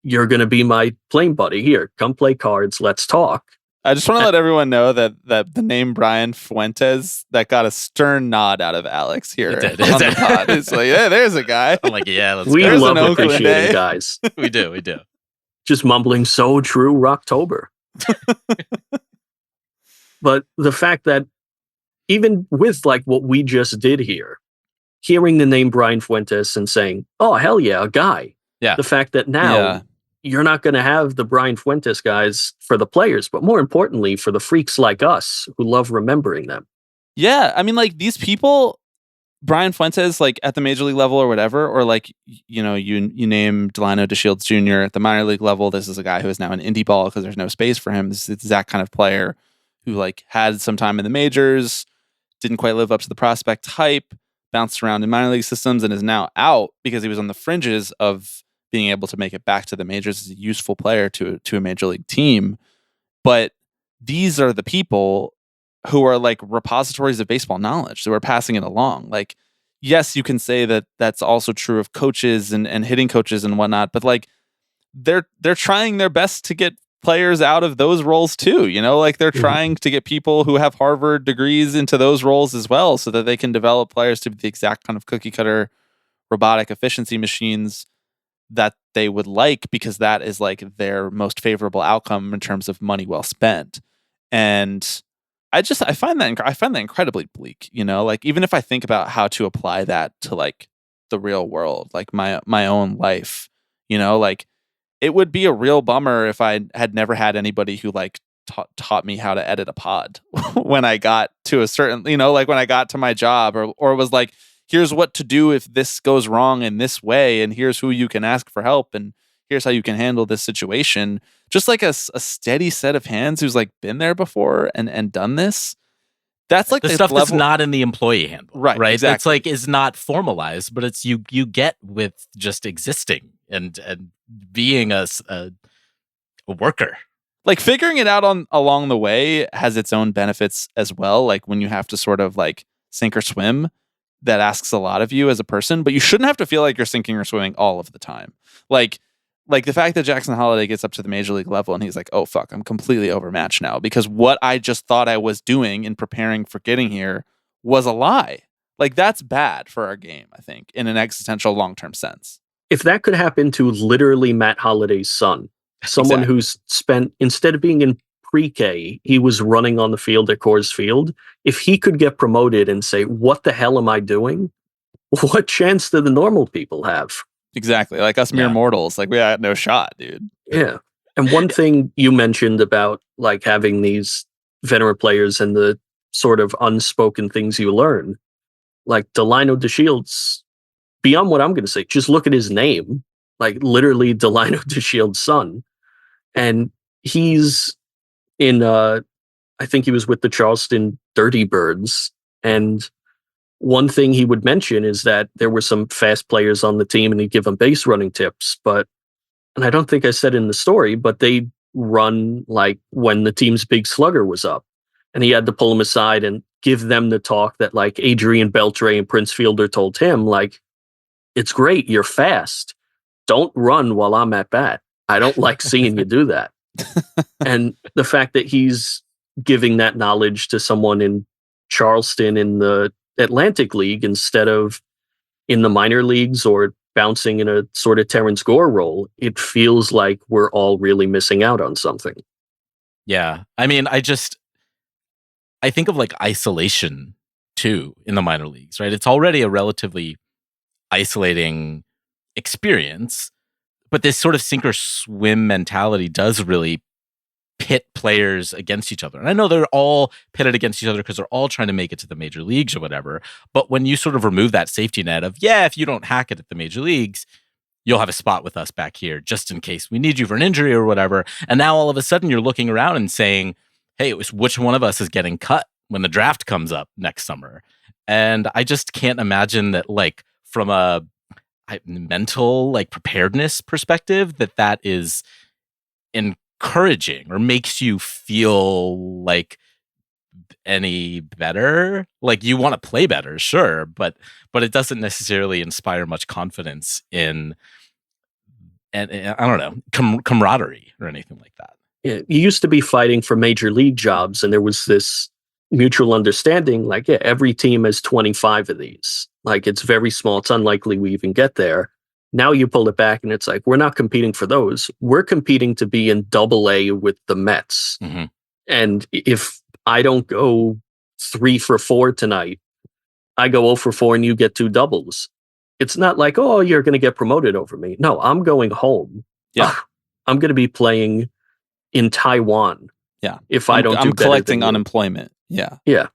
Speaker 4: You're going to be my plane buddy. Here, come play cards. Let's talk.
Speaker 5: I just want to let everyone know that the name Brian Fuentes, that got a stern nod out of Alex here on the pod. It's like, yeah, there's a guy.
Speaker 6: I'm like, yeah, let's
Speaker 4: We
Speaker 6: go.
Speaker 4: love appreciating guys.
Speaker 6: We do.
Speaker 4: Just mumbling, so true, Rocktober. But the fact that even with like what we just did here, hearing the name Brian Fuentes and saying, oh, hell yeah, a guy.
Speaker 6: Yeah.
Speaker 4: The fact that now you're not going to have the Brian Fuentes guys for the players, but more importantly, for the freaks like us who love remembering them.
Speaker 5: Yeah. I mean, like, these people, Brian Fuentes, like at the major league level or whatever, or like, you know, you name Delano DeShields Jr. at the minor league level. This is a guy who is now in indie ball because there's no space for him. This is that kind of player who like had some time in the majors, didn't quite live up to the prospect hype, bounced around in minor league systems, and is now out because he was on the fringes of being able to make it back to the majors as a useful player to a major league team. But these are the people who are like repositories of baseball knowledge, so we're passing it along. Like, yes, you can say that that's also true of coaches and hitting coaches and whatnot, but like they're trying their best to get players out of those roles too, you know, like they're trying to get people who have Harvard degrees into those roles as well, so that they can develop players to be the exact kind of cookie cutter robotic efficiency machines that they would like, because that is like their most favorable outcome in terms of money well spent. And I find that incredibly bleak, you know, like even if I think about how to apply that to like the real world, like my own life, you know, like it would be a real bummer if I had never had anybody who like taught me how to edit a pod when I got to a certain, you know, like when I got to my job, or was like, here's what to do if this goes wrong in this way, and here's who you can ask for help, and here's how you can handle this situation. Just like a steady set of hands who's like been there before and done this. That's like
Speaker 6: the stuff that's not in the employee handbook, right?
Speaker 5: Exactly.
Speaker 6: It's like is not formalized, but it's you get with just existing and being a worker.
Speaker 5: Like figuring it out along the way has its own benefits as well. Like when you have to sort of like sink or swim, that asks a lot of you as a person, but you shouldn't have to feel like you're sinking or swimming all of the time. Like the fact that Jackson Holliday gets up to the major league level and he's like, oh fuck, I'm completely overmatched now because what I just thought I was doing in preparing for getting here was a lie. Like, that's bad for our game, I think, in an existential long-term sense.
Speaker 4: If that could happen to literally Matt Holliday's son, someone
Speaker 5: Exactly.
Speaker 4: who's spent, instead of being in pre-K, he was running on the field at Coors Field. If he could get promoted and say, what the hell am I doing? What chance do the normal people have?
Speaker 5: Exactly. Like us mere mortals, like we had no shot, dude.
Speaker 4: Yeah. And one thing you mentioned about like having these veteran players and the sort of unspoken things you learn, like Delino DeShields, beyond what I'm going to say, just look at his name, like literally Delino DeShields' son. And he's in, I think he was with the Charleston Dirty Birds. And one thing he would mention is that there were some fast players on the team and he'd give them base running tips. But, and I don't think I said in the story, but they run like when the team's big slugger was up. And he had to pull them aside and give them the talk that like Adrian Beltre and Prince Fielder told him, like, it's great, you're fast. Don't run while I'm at bat. I don't like seeing you do that. And the fact that he's giving that knowledge to someone in Charleston in the Atlantic League instead of in the minor leagues or bouncing in a sort of Terrence Gore role, it feels like we're all really missing out on something.
Speaker 6: Yeah. I mean, I think of like isolation too in the minor leagues, right? It's already a relatively isolating experience, but this sort of sink or swim mentality does really pit players against each other. And I know they're all pitted against each other because they're all trying to make it to the major leagues or whatever. But when you sort of remove that safety net of, if you don't hack it at the major leagues, you'll have a spot with us back here just in case we need you for an injury or whatever. And now all of a sudden you're looking around and saying, hey, which one of us is getting cut when the draft comes up next summer? And I just can't imagine that, like, from a mental like preparedness perspective, that is encouraging or makes you feel like any better. Like, you want to play better, sure, but it doesn't necessarily inspire much confidence in, and I don't know, camaraderie or anything like that.
Speaker 4: Yeah, you used to be fighting for major league jobs, and there was this mutual understanding, like, every team has 25 of these. Like, it's very small. It's unlikely we even get there. Now you pull it back and it's like, we're not competing for those. We're competing to be in AA with the Mets.
Speaker 6: Mm-hmm.
Speaker 4: And if I don't go 3 for 4 tonight, I go 0 for 4 and you get 2 doubles. It's not like, oh, you're going to get promoted over me. No, I'm going home.
Speaker 5: Yeah.
Speaker 4: I'm going to be playing in Taiwan.
Speaker 5: Yeah.
Speaker 4: If I don't do
Speaker 5: I'm
Speaker 4: better
Speaker 5: collecting
Speaker 4: than you.
Speaker 5: unemployment. Yeah.
Speaker 4: Yeah.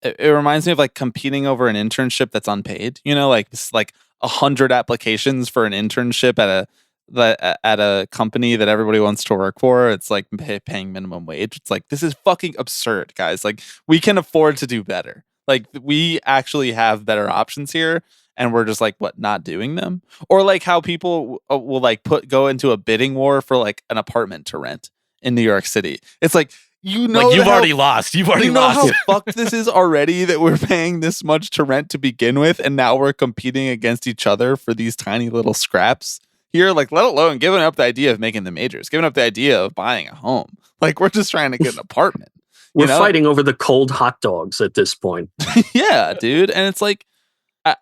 Speaker 5: It reminds me of like competing over an internship that's unpaid. You know, like it's like 100 applications for an internship at a company that everybody wants to work for. It's like paying minimum wage. It's like, this is fucking absurd, guys. Like, we can afford to do better. Like, we actually have better options here, and we're just like, what, not doing them? Or like how people will like go into a bidding war for like an apartment to rent in New York City. It's like, you know,
Speaker 6: like, you've already lost. You've already lost.
Speaker 5: You know how fucked this is already, that we're paying this much to rent to begin with, and now we're competing against each other for these tiny little scraps here. Like, let alone giving up the idea of making the majors, giving up the idea of buying a home. Like, we're just trying to get an apartment.
Speaker 4: We're fighting over the cold hot dogs at this point.
Speaker 5: Yeah, dude. And it's like,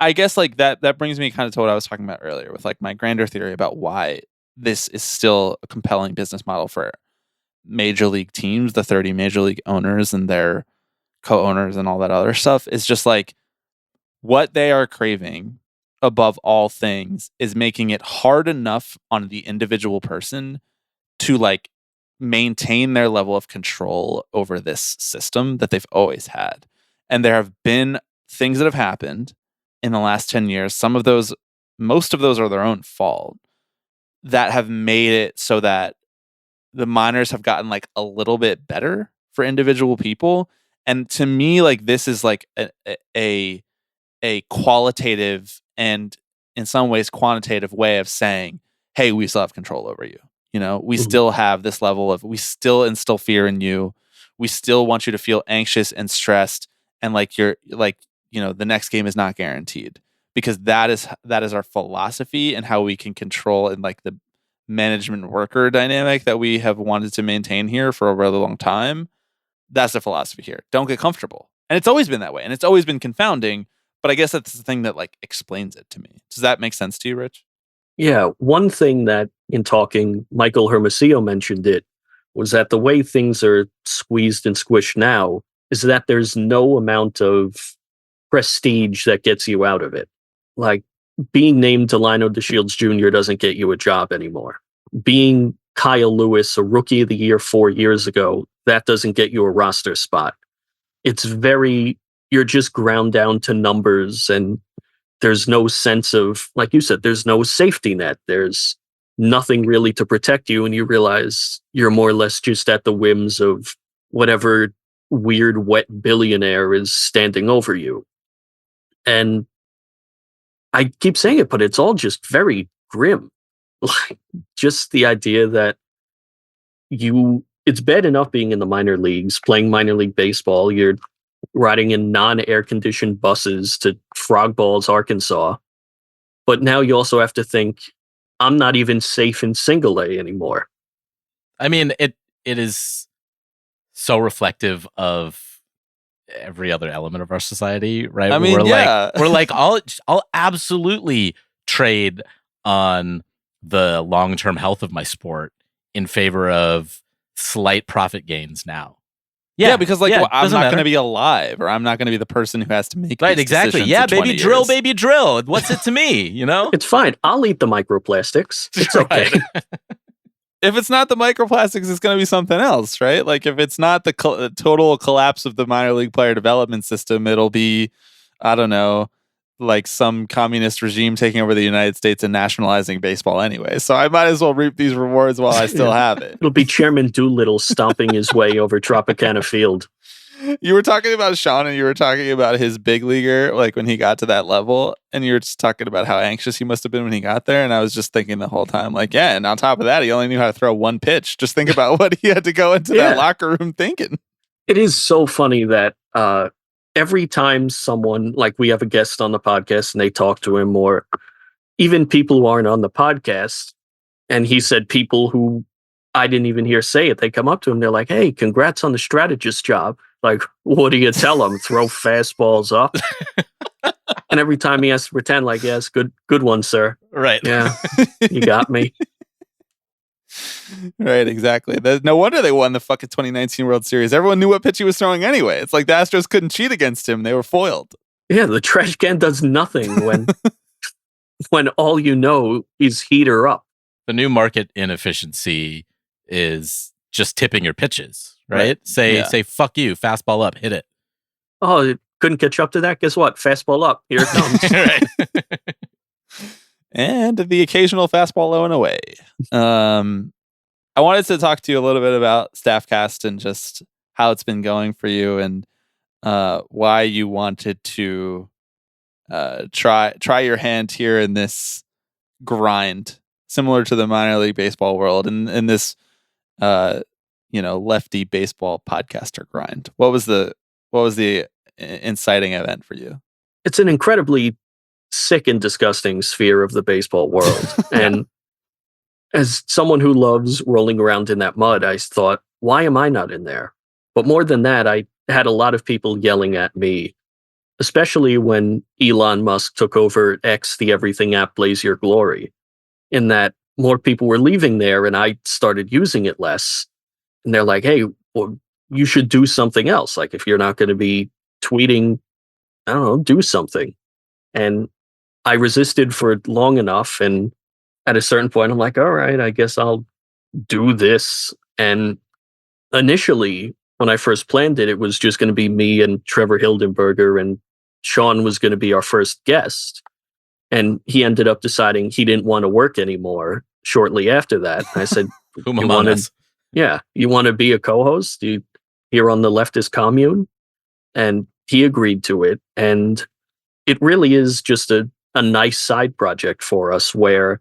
Speaker 5: I guess like that brings me kind of to what I was talking about earlier with like my grander theory about why this is still a compelling business model for major league teams, the 30 major league owners and their co-owners and all that other stuff. Is just like, what they are craving above all things is making it hard enough on the individual person to like maintain their level of control over this system that they've always had. And there have been things that have happened in the last 10 years. Most of those are their own fault, that have made it so that the minors have gotten like a little bit better for individual people. And to me, like, this is like a qualitative and in some ways quantitative way of saying, hey, we still have control over you. You know, we still have this level of, we still instill fear in you. We still want you to feel anxious and stressed. And like, you're like, you know, the next game is not guaranteed, because that is our philosophy and how we can control and like the management worker dynamic that we have wanted to maintain here for a really long time. That's the philosophy here. Don't get comfortable. And it's always been that way. And it's always been confounding, But I guess that's the thing that like explains it to me. Does that make sense to you, Rich?
Speaker 4: Yeah, one thing that in talking, Michael Hermosillo mentioned it, was that the way things are squeezed and squished now is that there's no amount of prestige that gets you out of it. Like being named Delino DeShields Jr. doesn't get you a job anymore. Being Kyle Lewis, a rookie of the year 4 years ago, that doesn't get you a roster spot. It's you're just ground down to numbers, and there's no sense of, like you said, there's no safety net. There's nothing really to protect you, and you realize you're more or less just at the whims of whatever weird wet billionaire is standing over you. And I keep saying it, but it's all just very grim. Like just the idea that it's bad enough being in the minor leagues, playing minor league baseball. You're riding in non-air conditioned buses to Frog Balls, Arkansas. But now you also have to think, I'm not even safe in single A anymore.
Speaker 6: I mean, it is so reflective of every other element of our society, right?
Speaker 5: I mean,
Speaker 6: we're like, I'll absolutely trade on the long-term health of my sport in favor of slight profit gains now.
Speaker 5: Yeah, because like I'm not going to
Speaker 6: be
Speaker 5: be alive, or I'm not going to be the person who has to make
Speaker 6: right.
Speaker 5: these
Speaker 6: Exactly.
Speaker 5: decisions
Speaker 6: Yeah,
Speaker 5: in 20
Speaker 6: baby,
Speaker 5: years.
Speaker 6: drill, baby, drill. What's it to me? You know,
Speaker 4: It's fine. I'll eat the microplastics. It's okay.
Speaker 5: If it's not the microplastics, it's going to be something else, right? Like if it's not the total collapse of the minor league player development system, it'll be, I don't know, like some communist regime taking over the United States and nationalizing baseball anyway. So I might as well reap these rewards while I still have it.
Speaker 4: It'll be Chairman Doolittle stomping his way over Tropicana Field.
Speaker 5: You were talking about Sean, and you were talking about his big leaguer, like when he got to that level, and you were just talking about how anxious he must have been when he got there. And I was just thinking the whole time, like, yeah, and on top of that, he only knew how to throw one pitch. Just think about what he had to go into that locker room thinking.
Speaker 4: It is so funny that every time someone, like we have a guest on the podcast and they talk to him, or even people who aren't on the podcast, and he said people who I didn't even hear say it, they come up to him, they're like, hey, congrats on the strategist job. Like, what do you tell them? Throw fastballs up? And every time he has to pretend like, yes, good one, sir.
Speaker 6: right.
Speaker 4: Yeah, you got me.
Speaker 5: Right, exactly. No wonder they won the fucking 2019 World Series. Everyone knew what pitch he was throwing anyway. It's like the Astros couldn't cheat against him. They were foiled.
Speaker 4: Yeah, the trash can does nothing when all you know is heater up.
Speaker 6: The new market inefficiency is just tipping your pitches, right? Say fuck you, fastball up, hit it.
Speaker 4: Oh, it couldn't catch up to that? Guess what? Fastball up. Here it comes.
Speaker 6: Right.
Speaker 5: And the occasional fastball low and away. I wanted to talk to you a little bit about Staffcast and just how it's been going for you, and why you wanted to try your hand here in this grind, similar to the minor league baseball world, and in this lefty baseball podcaster grind. What was the inciting event for you?
Speaker 4: It's an incredibly sick and disgusting sphere of the baseball world. And as someone who loves rolling around in that mud, I thought, why am I not in there? But more than that, I had a lot of people yelling at me, especially when Elon Musk took over X, the everything app, Blaze Your Glory, in that more people were leaving there and I started using it less. And they're like, hey, well, you should do something else. Like if you're not going to be tweeting, I don't know, do something. And I resisted for long enough. And at a certain point, I'm like, all right, I guess I'll do this. And initially, when I first planned it, it was just going to be me and Trevor Hildenberger, and Sean was going to be our first guest. And he ended up deciding he didn't want to work anymore shortly after that. I said, you want to be a co-host here on the Leftist Commune? And he agreed to it. And it really is just a nice side project for us, where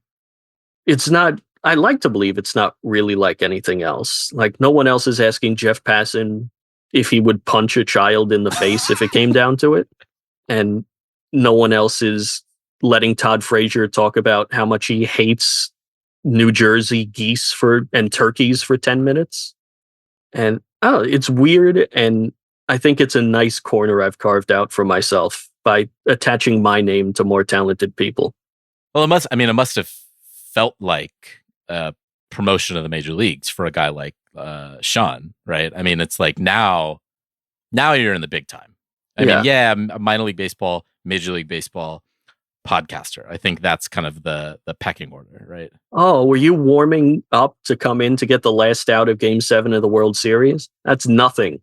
Speaker 4: it's not, I like to believe it's not really like anything else. Like no one else is asking Jeff Passan if he would punch a child in the face if it came down to it. And no one else is letting Todd Frazier talk about how much he hates New Jersey geese and turkeys for 10 minutes. And it's weird. And I think it's a nice corner I've carved out for myself by attaching my name to more talented people.
Speaker 6: Well, it must have felt like a promotion of the major leagues for a guy like Sean, right? I mean, it's like now you're in the big time. I mean, minor league baseball, major league baseball, podcaster. I think that's kind of the pecking order, right?
Speaker 4: Oh, were you warming up to come in to get the last out of Game 7 of the World Series? That's nothing.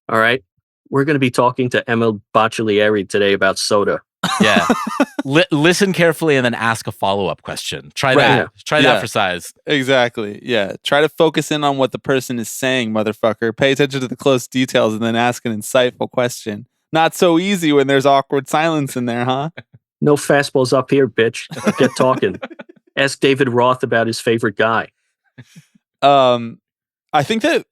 Speaker 4: All right. We're going to be talking to Emil Baccellieri today about soda.
Speaker 6: Yeah. Listen carefully and then ask a follow-up question. Try that. Yeah. Try that for size.
Speaker 5: Exactly. Yeah. Try to focus in on what the person is saying, motherfucker. Pay attention to the close details and then ask an insightful question. Not so easy when there's awkward silence in there, huh?
Speaker 4: No fastballs up here, bitch. Get talking. Ask David Roth about his favorite guy.
Speaker 5: I think that,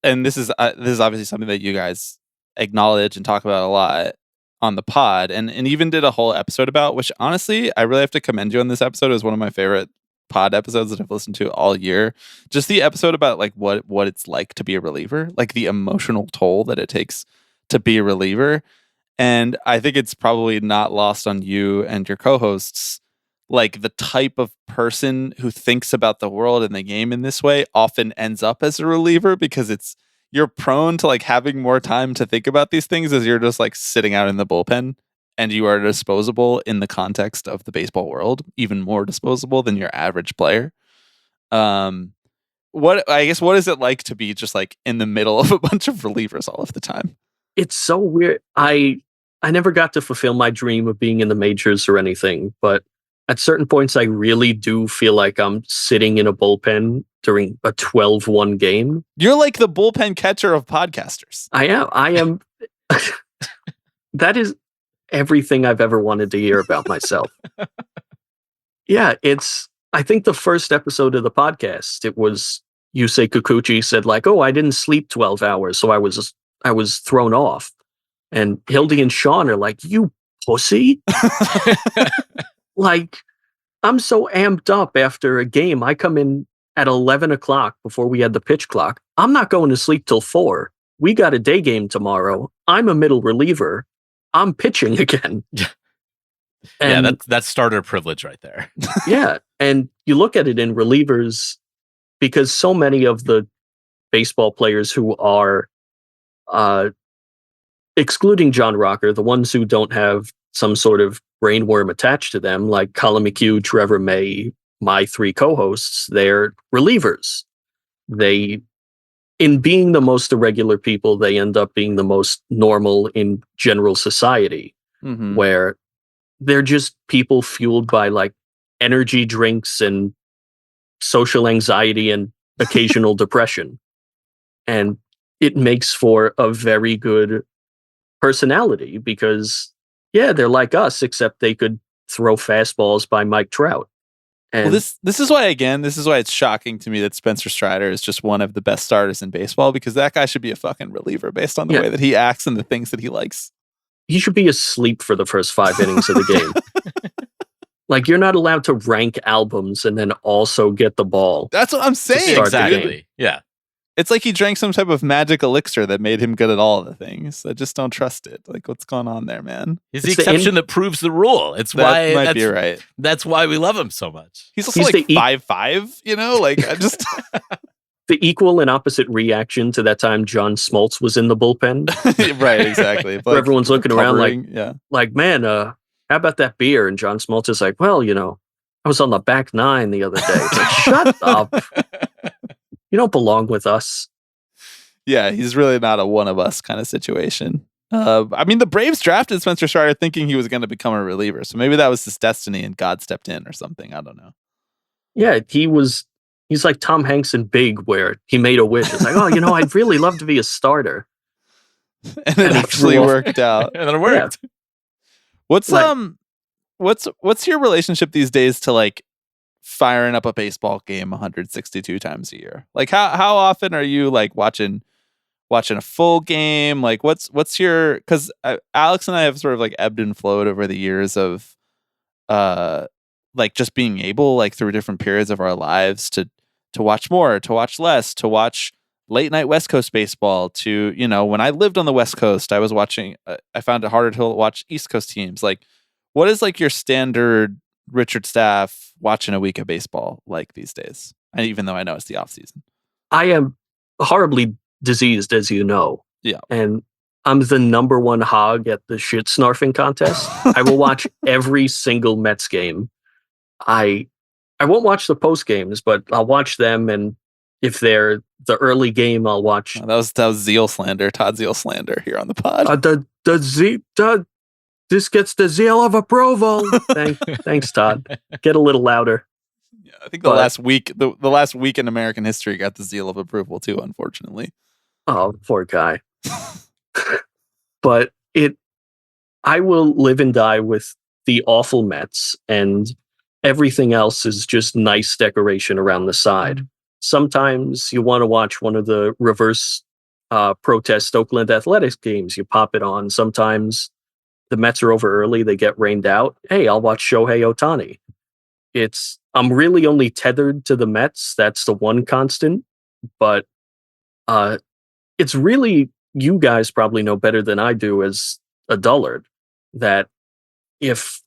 Speaker 5: and this is obviously something that you guys acknowledge and talk about a lot on the pod, and even did a whole episode about, which honestly, I really have to commend you on this episode. It was one of my favorite pod episodes that I've listened to all year. Just the episode about like what it's like to be a reliever, like the emotional toll that it takes to be a reliever. And I think it's probably not lost on you and your co-hosts, like the type of person who thinks about the world and the game in this way often ends up as a reliever, because you're prone to like having more time to think about these things as you're just like sitting out in the bullpen, and you are disposable in the context of the baseball world, even more disposable than your average player. What is it like to be just like in the middle of a bunch of relievers all of the time?
Speaker 4: It's so weird. I never got to fulfill my dream of being in the majors or anything, but at certain points I really do feel like I'm sitting in a bullpen during a 12-1 game.
Speaker 5: You're like the bullpen catcher of podcasters.
Speaker 4: I am. That is everything I've ever wanted to hear about myself. Yeah, I think the first episode of the podcast, it was Yusei Kikuchi said like, "Oh, I didn't sleep 12 hours, so I was thrown off." And Hildy and Sean are like, "You pussy." Like, I'm so amped up after a game. I come in at 11 o'clock before we had the pitch clock. I'm not going to sleep till 4. We got a day game tomorrow. I'm a middle reliever. I'm pitching again. And
Speaker 6: that's starter privilege right there.
Speaker 4: Yeah. And you look at it in relievers, because so many of the baseball players who are, excluding John Rocker, the ones who don't have some sort of brainworm attached to them, like Colin McHugh, Trevor May, my 3 co-hosts, they're relievers. In being the most irregular people, they end up being the most normal in general society, where they're just people fueled by like energy drinks and social anxiety and occasional depression. And it makes for a very good personality, because they're like us, except they could throw fastballs by Mike Trout. And
Speaker 5: well, this is why it's shocking to me that Spencer Strider is just one of the best starters in baseball, because that guy should be a fucking reliever based on the way that he acts and the things that he likes.
Speaker 4: He should be asleep for the first 5 innings of the game. Like, you're not allowed to rank albums and then also get the ball.
Speaker 5: That's what I'm saying.
Speaker 6: Exactly. Yeah.
Speaker 5: It's like he drank some type of magic elixir that made him good at all of the things. I just don't trust it. Like, what's going on there, man?
Speaker 6: He's the exception that proves the rule.
Speaker 5: That might be right.
Speaker 6: That's why we love him so much.
Speaker 5: He's also like 5'5", you know? Like, I just...
Speaker 4: The equal and opposite reaction to that time John Smoltz was in the bullpen.
Speaker 5: Right, exactly.
Speaker 4: Where everyone's looking around like, man, how about that beer? And John Smoltz is like, well, I was on the back 9 the other day. It's like, shut up. You don't belong with us.
Speaker 5: Yeah, he's really not a one of us kind of situation. I mean, the Braves drafted Spencer Strider thinking he was going to become a reliever. So maybe that was his destiny and God stepped in or something. I don't know.
Speaker 4: Yeah, he's like Tom Hanks in Big, where he made a wish. It's like, oh, I'd really love to be a starter.
Speaker 5: And it actually worked out.
Speaker 6: And then it worked.
Speaker 5: Yeah. What's your relationship these days to like firing up a baseball game 162 times a year? Like how often are you like watching a full game? Like what's your, because Alex and I have sort of like ebbed and flowed over the years of like just being able, like through different periods of our lives, to watch more, to watch less, to watch late night West Coast baseball to, when I lived on the West Coast, I was watching, I found it harder to watch East Coast teams. Like, what is like your standard Richard Staff watching a week of baseball like these days? Even though I know it's the off season.
Speaker 4: I am horribly diseased, as you know.
Speaker 5: Yeah.
Speaker 4: And I'm the number one hog at the shit snarfing contest. I will watch every single Mets game. I won't watch the post games, but I'll watch them, and if they're the early game, I'll watch.
Speaker 5: Oh, that was Zeal slander, Todd Zeal slander here on the pod.
Speaker 4: This gets the zeal of approval. Thanks, Todd. Get a little louder.
Speaker 5: Yeah, I think the last week in American history got the zeal of approval too, unfortunately.
Speaker 4: Oh, poor guy. But I will live and die with the awful Mets, and everything else is just nice decoration around the side. Sometimes you want to watch one of the reverse protest Oakland Athletics games. You pop it on. Sometimes the Mets are over early. They get rained out. Hey, I'll watch Shohei Ohtani. I'm really only tethered to the Mets. That's the one constant. But it's really, you guys probably know better than I do as a dullard, that if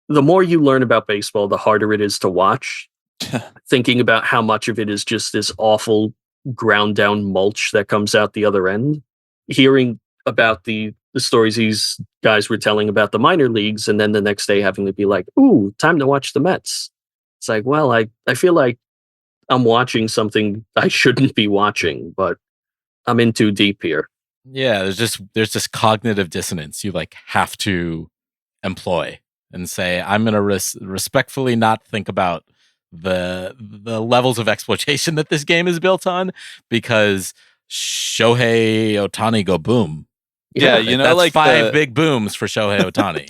Speaker 4: the more you learn about baseball, the harder it is to watch. Thinking about how much of it is just this awful ground down mulch that comes out the other end. Hearing about the stories these guys were telling about the minor leagues, and then the next day having to be like, ooh, time to watch the Mets. It's like, well, I feel like I'm watching something I shouldn't be watching, but I'm in too deep here.
Speaker 6: Yeah, there's this cognitive dissonance you like have to employ and say, I'm going to respectfully not think about the levels of exploitation that this game is built on, because Shohei Ohtani go boom.
Speaker 5: Yeah,
Speaker 6: that's
Speaker 5: like
Speaker 6: five big booms for Shohei Ohtani.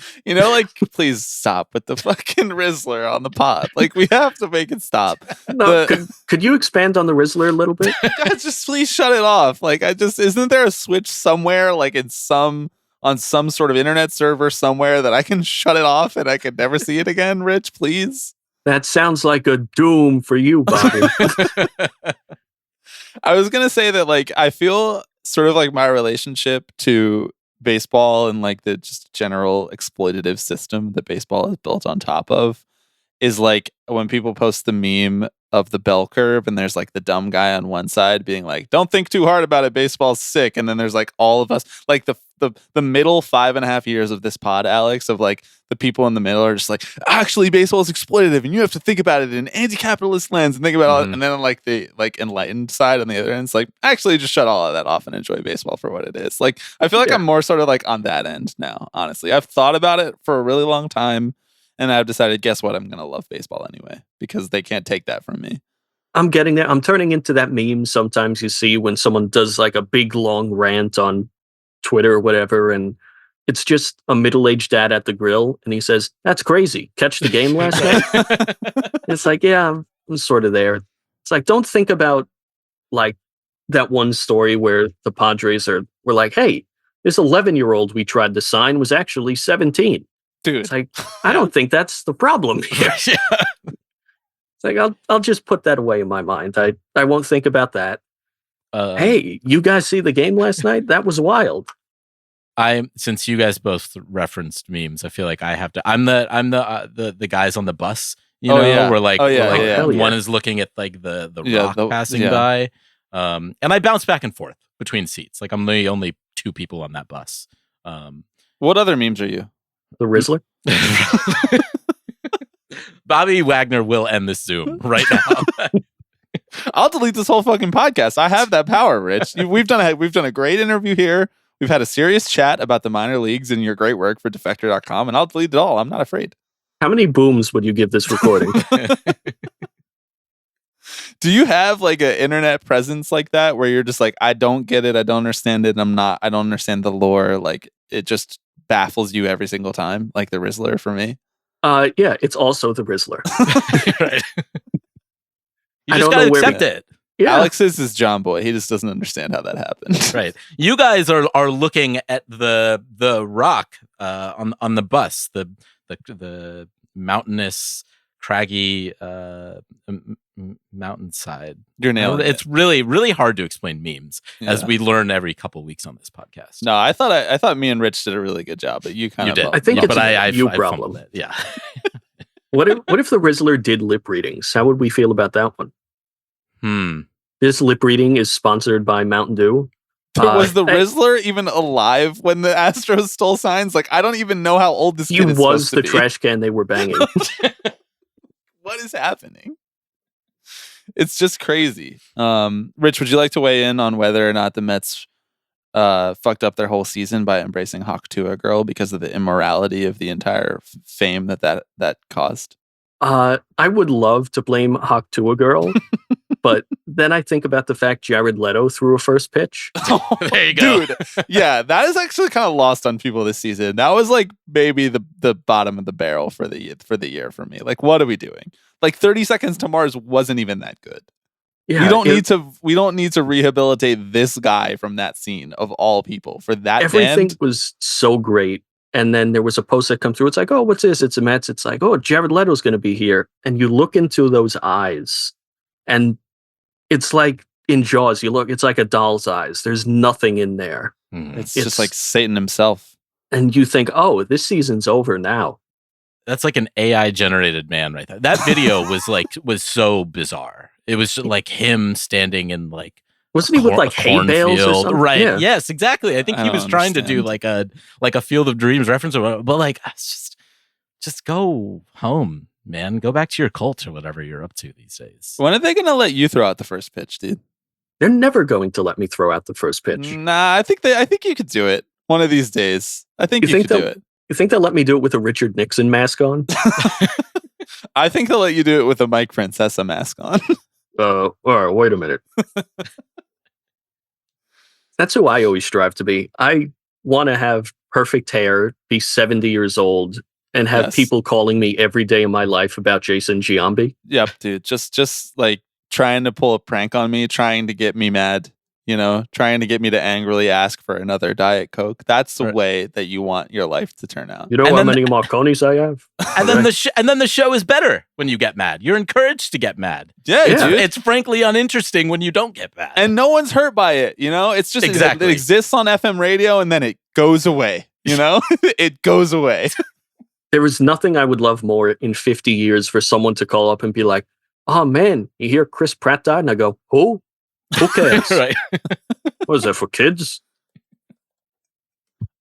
Speaker 5: Please stop with the fucking Rizzler on the pod. Like, we have to make it stop.
Speaker 4: No, could you expand on the Rizzler a little bit?
Speaker 5: Guys, just please shut it off. Like, isn't there a switch somewhere, like on some sort of internet server somewhere, that I can shut it off and I could never see it again? Rich, please.
Speaker 4: That sounds like a doom for you, Bobby.
Speaker 5: I was gonna say that, like, I feel sort of like my relationship to baseball and like the just general exploitative system that baseball is built on top of is like when people post the meme of the bell curve and there's like the dumb guy on one side being like, don't think too hard about it, baseball's sick, and then there's like all of us, like the middle 5.5 years of this pod, Alex, of like the people in the middle are just like, actually baseball is exploitative and you have to think about it in anti-capitalist lens and think about it. And then like the like enlightened side on the other end, it's like, actually just shut all of that off and enjoy baseball for what it is. Like, I feel like I'm more sort of like on that end now, honestly. I've thought about it for a really long time, and I've decided, guess what? I'm going to love baseball anyway, because they can't take that from me.
Speaker 4: I'm getting there. I'm turning into that meme sometimes you see when someone does like a big long rant on Twitter or whatever, and it's just a middle-aged dad at the grill, and he says, that's crazy. Catch the game last night? It's like, yeah, I'm sort of there. It's like, don't think about like that one story where the Padres were like, hey, this 11-year-old we tried to sign was actually 17.
Speaker 5: Dude.
Speaker 4: It's like, I don't think that's the problem here. It's like, I'll just put that away in my mind. I won't think about that. Hey, you guys see the game last night? That was wild.
Speaker 6: Since you guys both referenced memes, I feel like I have to. I'm the guys on the bus. Where like, one is looking at like the rock passing by, and I bounce back and forth between seats. Like, I'm the only two people on that bus.
Speaker 5: What other memes are you?
Speaker 4: The Rizzler.
Speaker 6: Bobby Wagner will end this Zoom right now.
Speaker 5: I'll delete this whole fucking podcast. I have that power, Rich. We've done a great interview here. We've had a serious chat about the minor leagues and your great work for Defector.com, and I'll delete it all. I'm not afraid.
Speaker 4: How many booms would you give this recording?
Speaker 5: Do you have like an internet presence like that where you're just like, I don't get it, I don't understand it, I don't understand the lore, like it just baffles you every single time, like the Rizzler for me?
Speaker 4: Yeah, it's also the Rizzler.
Speaker 6: Right. You just gotta accept it.
Speaker 4: Yeah.
Speaker 5: Alex is John Boy. He just doesn't understand how that happened.
Speaker 6: Right. You guys are looking at the rock on the bus, the mountainous craggy mountainside.
Speaker 5: You're nailing it.
Speaker 6: It's really, really hard to explain memes, as we learn every couple weeks on this podcast.
Speaker 5: No, I thought me and Rich did a really good job, but you kind of
Speaker 6: did.
Speaker 4: I think it's a you
Speaker 6: I
Speaker 4: problem.
Speaker 6: it. Yeah.
Speaker 4: What if the Rizzler did lip readings? How would we feel about that one? This lip reading is sponsored by Mountain Dew.
Speaker 5: Was the Rizzler even alive when the Astros stole signs? Like, I don't even know how old this kid is.
Speaker 4: He was the
Speaker 5: be.
Speaker 4: trash can they were banging.
Speaker 5: What is happening? It's just crazy. Rich, would you like to weigh in on whether or not the Mets fucked up their whole season by embracing Hawk Tuah Girl because of the immorality of the entire fame that caused?
Speaker 4: I would love to blame Hawk Tuah Girl, but then I think about the fact Jared Leto threw a first pitch.
Speaker 6: There you go.
Speaker 5: Dude, yeah, that is actually kind of lost on people this season. That was like maybe the bottom of the barrel for the year for me. Like, what are we doing? Like 30 Seconds to Mars wasn't even that good.
Speaker 4: Yeah,
Speaker 5: we don't need to rehabilitate this guy from that scene of all people for that
Speaker 4: everything
Speaker 5: band.
Speaker 4: was so great. And then there was a post that come through. It's like, oh, what's this? It's a Mets. It's like, oh, Jared Leto's going to be here. And you look into those eyes, and it's like in Jaws. You look, it's like a doll's eyes. There's nothing in there.
Speaker 5: It's just like Satan himself.
Speaker 4: And you think, oh, this season's over now.
Speaker 6: That's like an AI generated man right there. That video was so bizarre. It was just like him standing in like,
Speaker 4: wasn't he with like hay bales or something?
Speaker 6: Right.
Speaker 4: Yeah.
Speaker 6: Yes, exactly. I think he was trying to do like a Field of Dreams reference or whatever, but like just go home, man. Go back to your cult or whatever you're up to these days.
Speaker 5: When are they going to let you throw out the first pitch, dude?
Speaker 4: They're never going to let me throw out the first pitch.
Speaker 5: Nah, I think you could do it one of these days. I think you could do it.
Speaker 4: You think they'll let me do it with a Richard Nixon mask on?
Speaker 5: I think they'll let you do it with a Mike Francesa mask on.
Speaker 4: All right, wait a minute. That's who I always strive to be. I want to have perfect hair, be 70 years old, and have people calling me every day of my life about Jason Giambi.
Speaker 5: Yep, dude. Just like trying to pull a prank on me, trying to get me mad, trying to get me to angrily ask for another Diet Coke. That's the way that you want your life to turn out.
Speaker 4: You know how many Marconis I have?
Speaker 6: And then the show is better when you get mad. You're encouraged to get mad.
Speaker 5: Yeah, dude.
Speaker 6: It's frankly uninteresting when you don't get mad.
Speaker 5: And no one's hurt by it, It's just
Speaker 6: exactly.
Speaker 5: It exists on FM radio and then it goes away, It goes away.
Speaker 4: There is nothing I would love more in 50 years for someone to call up and be like, oh man, you hear Chris Pratt died? And I go, who? Who cares?
Speaker 6: Right.
Speaker 4: What is that for kids?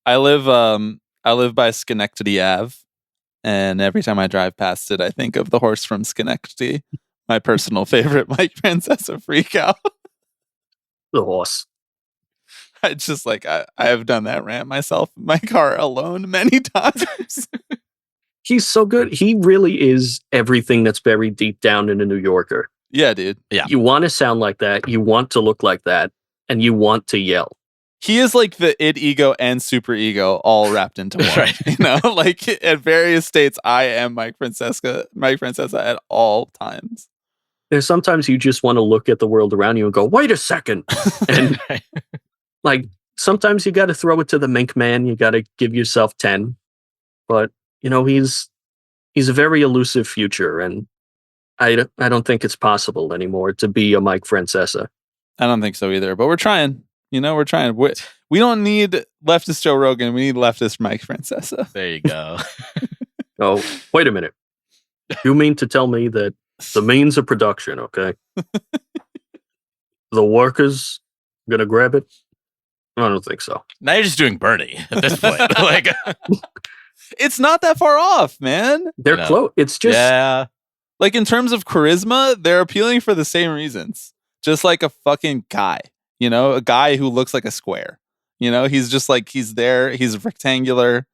Speaker 5: I live by Schenectady Ave, and every time I drive past it, I think of the horse from Schenectady, my personal favorite Mike Francesa freakout.
Speaker 4: The horse.
Speaker 5: I just I have done that rant myself in my car alone many times.
Speaker 4: He's so good. He really is everything that's buried deep down in a New Yorker.
Speaker 5: Yeah, dude.
Speaker 6: Yeah.
Speaker 4: You want to sound like that. You want to look like that. And you want to yell.
Speaker 5: He is like the id ego and super ego all wrapped into one.
Speaker 6: Right.
Speaker 5: Like at various states, I am Mike Francesa at all times.
Speaker 4: There's sometimes you just want to look at the world around you and go, wait a second. And like sometimes you got to throw it to the Mink Man. You got to give yourself 10. But, he's a very elusive future. And I don't think it's possible anymore to be a Mike Francesa.
Speaker 5: I don't think so either, but we're trying. We're trying. We don't need leftist Joe Rogan. We need leftist Mike Francesa.
Speaker 6: There you go.
Speaker 4: Oh, wait a minute. You mean to tell me that the means of production, okay? The workers going to grab it? I don't think so.
Speaker 6: Now you're just doing Bernie at this point.
Speaker 5: It's not that far off, man.
Speaker 4: They're close. It's just...
Speaker 6: Yeah.
Speaker 5: Like in terms of charisma, they're appealing for the same reasons. Just like a fucking guy, a guy who looks like a square. He's just like, he's there, he's rectangular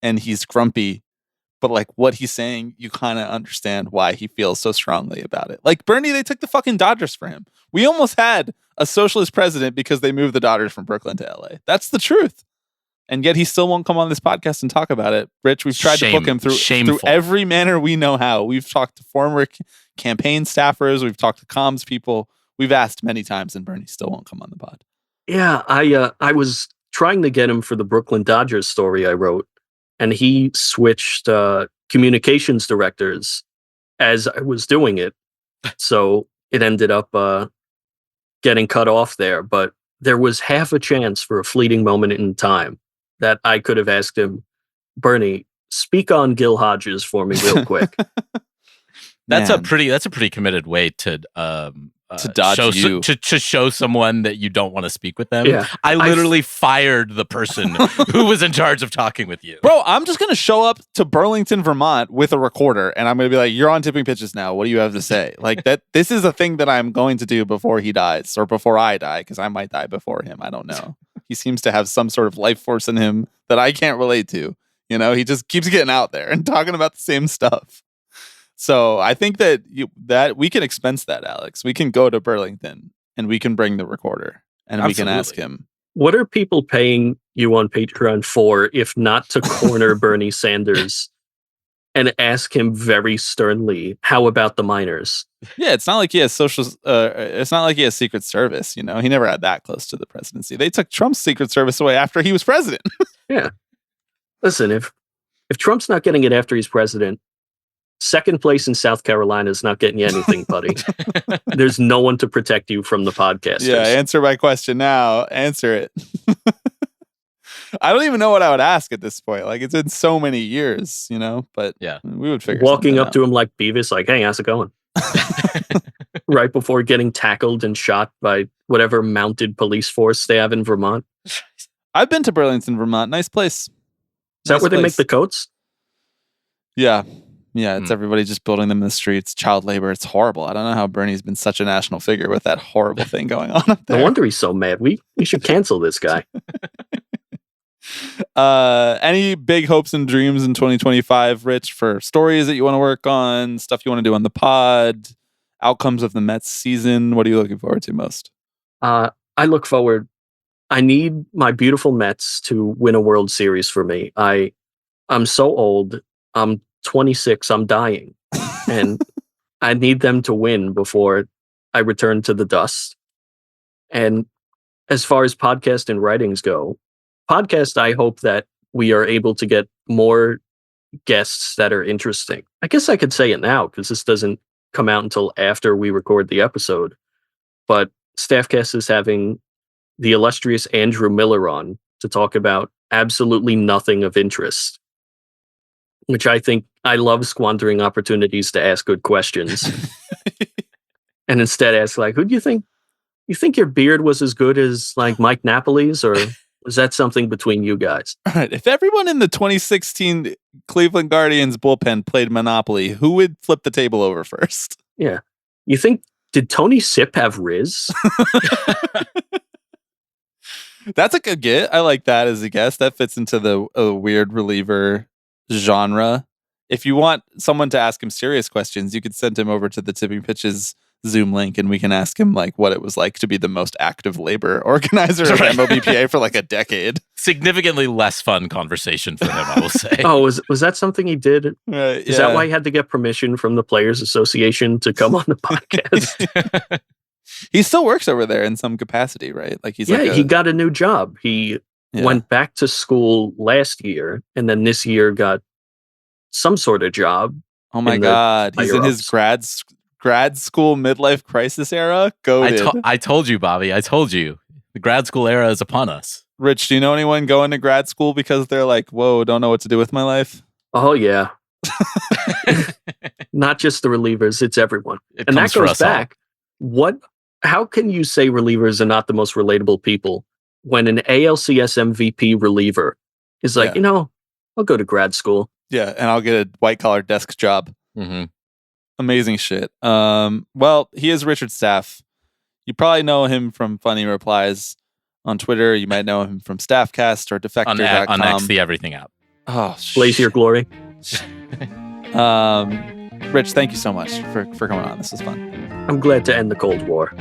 Speaker 5: and he's grumpy. But like what he's saying, you kind of understand why he feels so strongly about it. Like Bernie, they took the fucking Dodgers for him. We almost had a socialist president because they moved the Dodgers from Brooklyn to LA. That's the truth. And yet he still won't come on this podcast and talk about it. Rich, we've tried to book him through every manner we know how. We've talked to former campaign staffers. We've talked to comms people. We've asked many times, and Bernie still won't come on the pod.
Speaker 4: Yeah, I was trying to get him for the Brooklyn Dodgers story I wrote, and he switched communications directors as I was doing it. So it ended up getting cut off there. But there was half a chance for a fleeting moment in time that I could have asked him, Bernie, speak on Gil Hodges for me real quick.
Speaker 6: That's
Speaker 5: Man.
Speaker 6: a pretty committed way to
Speaker 5: dodge
Speaker 6: show
Speaker 5: you.
Speaker 6: to show someone that you don't want to speak with them.
Speaker 4: Yeah.
Speaker 6: I literally fired the person who was in charge of talking with you.
Speaker 5: Bro, I'm just going to show up to Burlington, Vermont with a recorder and I'm going to be like, you're on Tipping Pitches now. What do you have to say? Like that. This is a thing that I'm going to do before he dies or before I die, because I might die before him. I don't know. He seems to have some sort of life force in him that I can't relate to. You know, he just keeps getting out there and talking about the same stuff. So I think that that we can expense that, Alex. We can go to Burlington and we can bring the recorder and we can ask him.
Speaker 4: What are people paying you on Patreon for, if not to corner Bernie Sanders and ask him very sternly, how about the minors?
Speaker 5: Yeah, it's not like he has it's not like he has Secret Service, you know. He never had that close to the presidency. They took Trump's Secret Service away after he was president.
Speaker 4: Yeah. Listen, if Trump's not getting it after he's president, second place in South Carolina is not getting you anything, buddy. There's no one to protect you from the podcasters.
Speaker 5: Yeah, answer my question now. Answer it. I don't even know what I would ask at this point. Like, it's been so many years, you know, but
Speaker 6: yeah,
Speaker 5: we would figure
Speaker 4: Walking up
Speaker 5: out.
Speaker 4: to him like Beavis, like, hey, how's it going? Right before getting tackled and shot by whatever mounted police force they have in Vermont.
Speaker 5: I've been to Burlington, Vermont. Nice place.
Speaker 4: Is that where they make the coats?
Speaker 5: Yeah. Yeah, it's everybody just building them in the streets. Child labor. It's horrible. I don't know how Bernie's been such a national figure with that horrible thing going on up there.
Speaker 4: No wonder he's so mad. We should cancel this guy.
Speaker 5: Any big hopes and dreams in 2025, Rich, for stories that you want to work on, stuff you want to do on the pod, outcomes of the Mets season? What are you looking forward to most?
Speaker 4: I look forward. I need my beautiful Mets to win a World Series for me. I'm so old. I'm 26. I'm dying. And I need them to win before I return to the dust. And as far as podcast and writings go, podcast, I hope that we are able to get more guests that are interesting. I guess I could say it now because this doesn't come out until after we record the episode. But Staffcast is having the illustrious Andrew Miller on to talk about absolutely nothing of interest, which I think I love squandering opportunities to ask good questions. And instead ask, like, who do you think? You think your beard was as good as like Mike Napoli's, or was that something between you guys?
Speaker 5: All right. If everyone in the 2016 Cleveland Guardians bullpen played Monopoly, who would flip the table over first?
Speaker 4: Yeah. You think, did Tony Sipp have Riz?
Speaker 5: That's a good get. I like that as a guess. That fits into the weird reliever genre. If you want someone to ask him serious questions, you could send him over to the Tipping Pitches Zoom link and we can ask him like what it was like to be the most active labor organizer of MLBPA for like a decade.
Speaker 6: Significantly less fun conversation for him, I will say.
Speaker 4: Oh, was that something he did? Is that why he had to get permission from the Players Association to come on the podcast?
Speaker 5: He still works over there in some capacity, right? Like he's
Speaker 4: he got a new job. He went back to school last year and then this year got some sort of job.
Speaker 5: Oh my God. He's in his grad school midlife crisis era.
Speaker 6: I told you, Bobby. I told you. The grad school era is upon us.
Speaker 5: Rich, do you know anyone going to grad school because they're like, whoa, don't know what to do with my life?
Speaker 4: Oh, yeah. Not just the relievers, it's everyone. And that goes back. How can you say relievers are not the most relatable people when an ALCS MVP reliever is like, I'll go to grad school.
Speaker 5: Yeah, and I'll get a white-collar desk job.
Speaker 6: Mm-hmm.
Speaker 5: Amazing shit. Well, he is Richard Staff. You probably know him from Funny Replies on Twitter. You might know him from Staffcast or Defector.com.
Speaker 6: On X, the Everything app.
Speaker 5: Oh,
Speaker 4: Blaze your glory.
Speaker 5: Rich, thank you so much for coming on. This was fun.
Speaker 4: I'm glad to end the Cold War.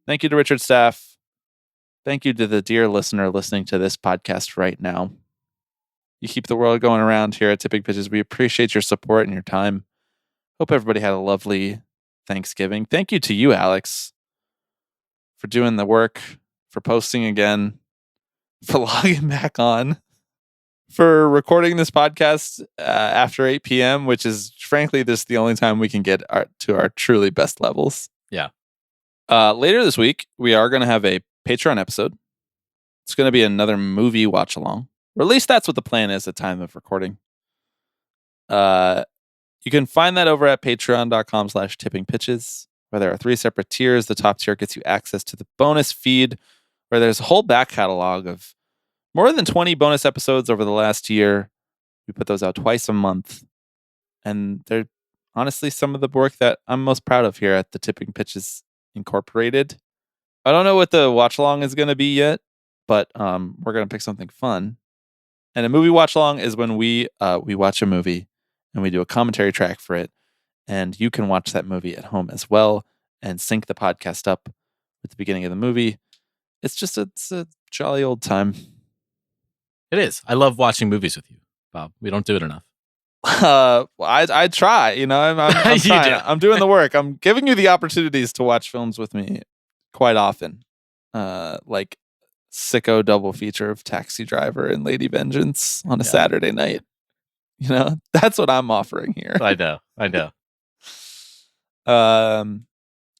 Speaker 5: Thank you to Richard Staff. Thank you to the dear listener listening to this podcast right now. You keep the world going around here at Tipping Pitches. We appreciate your support and your time. Hope everybody had a lovely Thanksgiving. Thank you to you, Alex, for doing the work, for posting again, for logging back on, for recording this podcast after 8 p.m., which is frankly this the only time we can get to our truly best levels.
Speaker 6: Yeah.
Speaker 5: Later this week, we are going to have a Patreon episode. It's going to be another movie watch along, or at least that's what the plan is at time of recording. You can find that over at patreon.com/tippingpitches, where there are 3 separate tiers. The top tier gets you access to the bonus feed, where there's a whole back catalog of more than 20 bonus episodes over the last year. We put those out twice a month. And they're honestly some of the work that I'm most proud of here at the Tipping Pitches Incorporated. I don't know what the watch along is going to be yet, but we're going to pick something fun. And a movie watch along is when we watch a movie and we do a commentary track for it. And you can watch that movie at home as well and sync the podcast up with the beginning of the movie. It's a jolly old time.
Speaker 6: It is. I love watching movies with you, Bob. We don't do it enough.
Speaker 5: I try, I'm
Speaker 6: You
Speaker 5: trying.
Speaker 6: do.
Speaker 5: I'm doing the work. I'm giving you the opportunities to watch films with me quite often. Like sicko double feature of Taxi Driver and Lady Vengeance on a Saturday night. That's what I'm offering here.
Speaker 6: I know.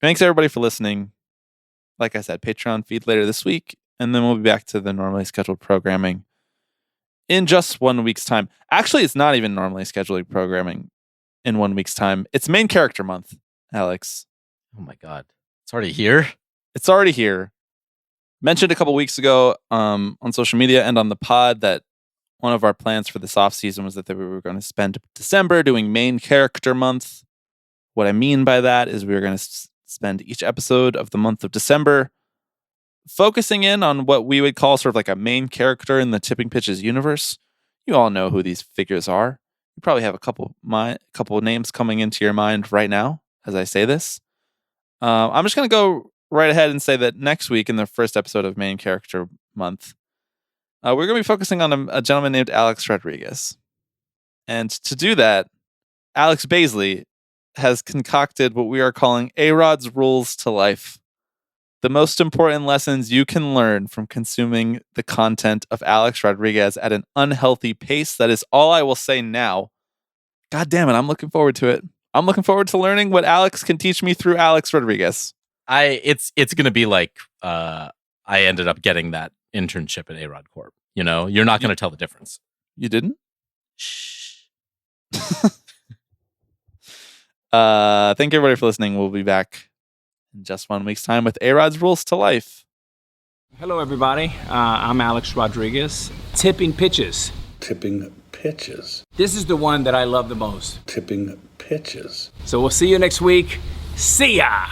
Speaker 5: Thanks everybody for listening. Like I said, Patreon feed later this week, and then we'll be back to the normally scheduled programming in just 1 week's time. Actually, it's not even normally scheduled programming in 1 week's time. It's main character month, Alex.
Speaker 6: Oh my God. It's already here?
Speaker 5: It's already here. Mentioned a couple weeks ago on social media and on the pod that one of our plans for this off season was that we were going to spend December doing main character month. What I mean by that is we were going to spend each episode of the month of December focusing in on what we would call sort of like a main character in the Tipping Pitches universe. You all know who these figures are. You probably have a couple of names coming into your mind right now as I say this. I'm just going to go right ahead and say that next week in the first episode of main character month, we're going to be focusing on a gentleman named Alex Rodriguez. And to do that, Alex Baisley has concocted what we are calling A-Rod's Rules to Life. The most important lessons you can learn from consuming the content of Alex Rodriguez at an unhealthy pace. That is all I will say now. God damn it, I'm looking forward to it. I'm looking forward to learning what Alex can teach me through Alex Rodriguez.
Speaker 6: It's going to be like I ended up getting that internship at A-Rod Corp. You're not going to tell the difference.
Speaker 5: You didn't?
Speaker 6: Shh.
Speaker 5: Thank you everybody for listening. We'll be back in just 1 week's time with A-Rod's Rules to Life.
Speaker 7: Hello, everybody. I'm Alex Rodriguez. Tipping Pitches.
Speaker 8: Tipping Pitches.
Speaker 7: This is the one that I love the most.
Speaker 8: Tipping Pitches.
Speaker 7: So we'll see you next week. See ya!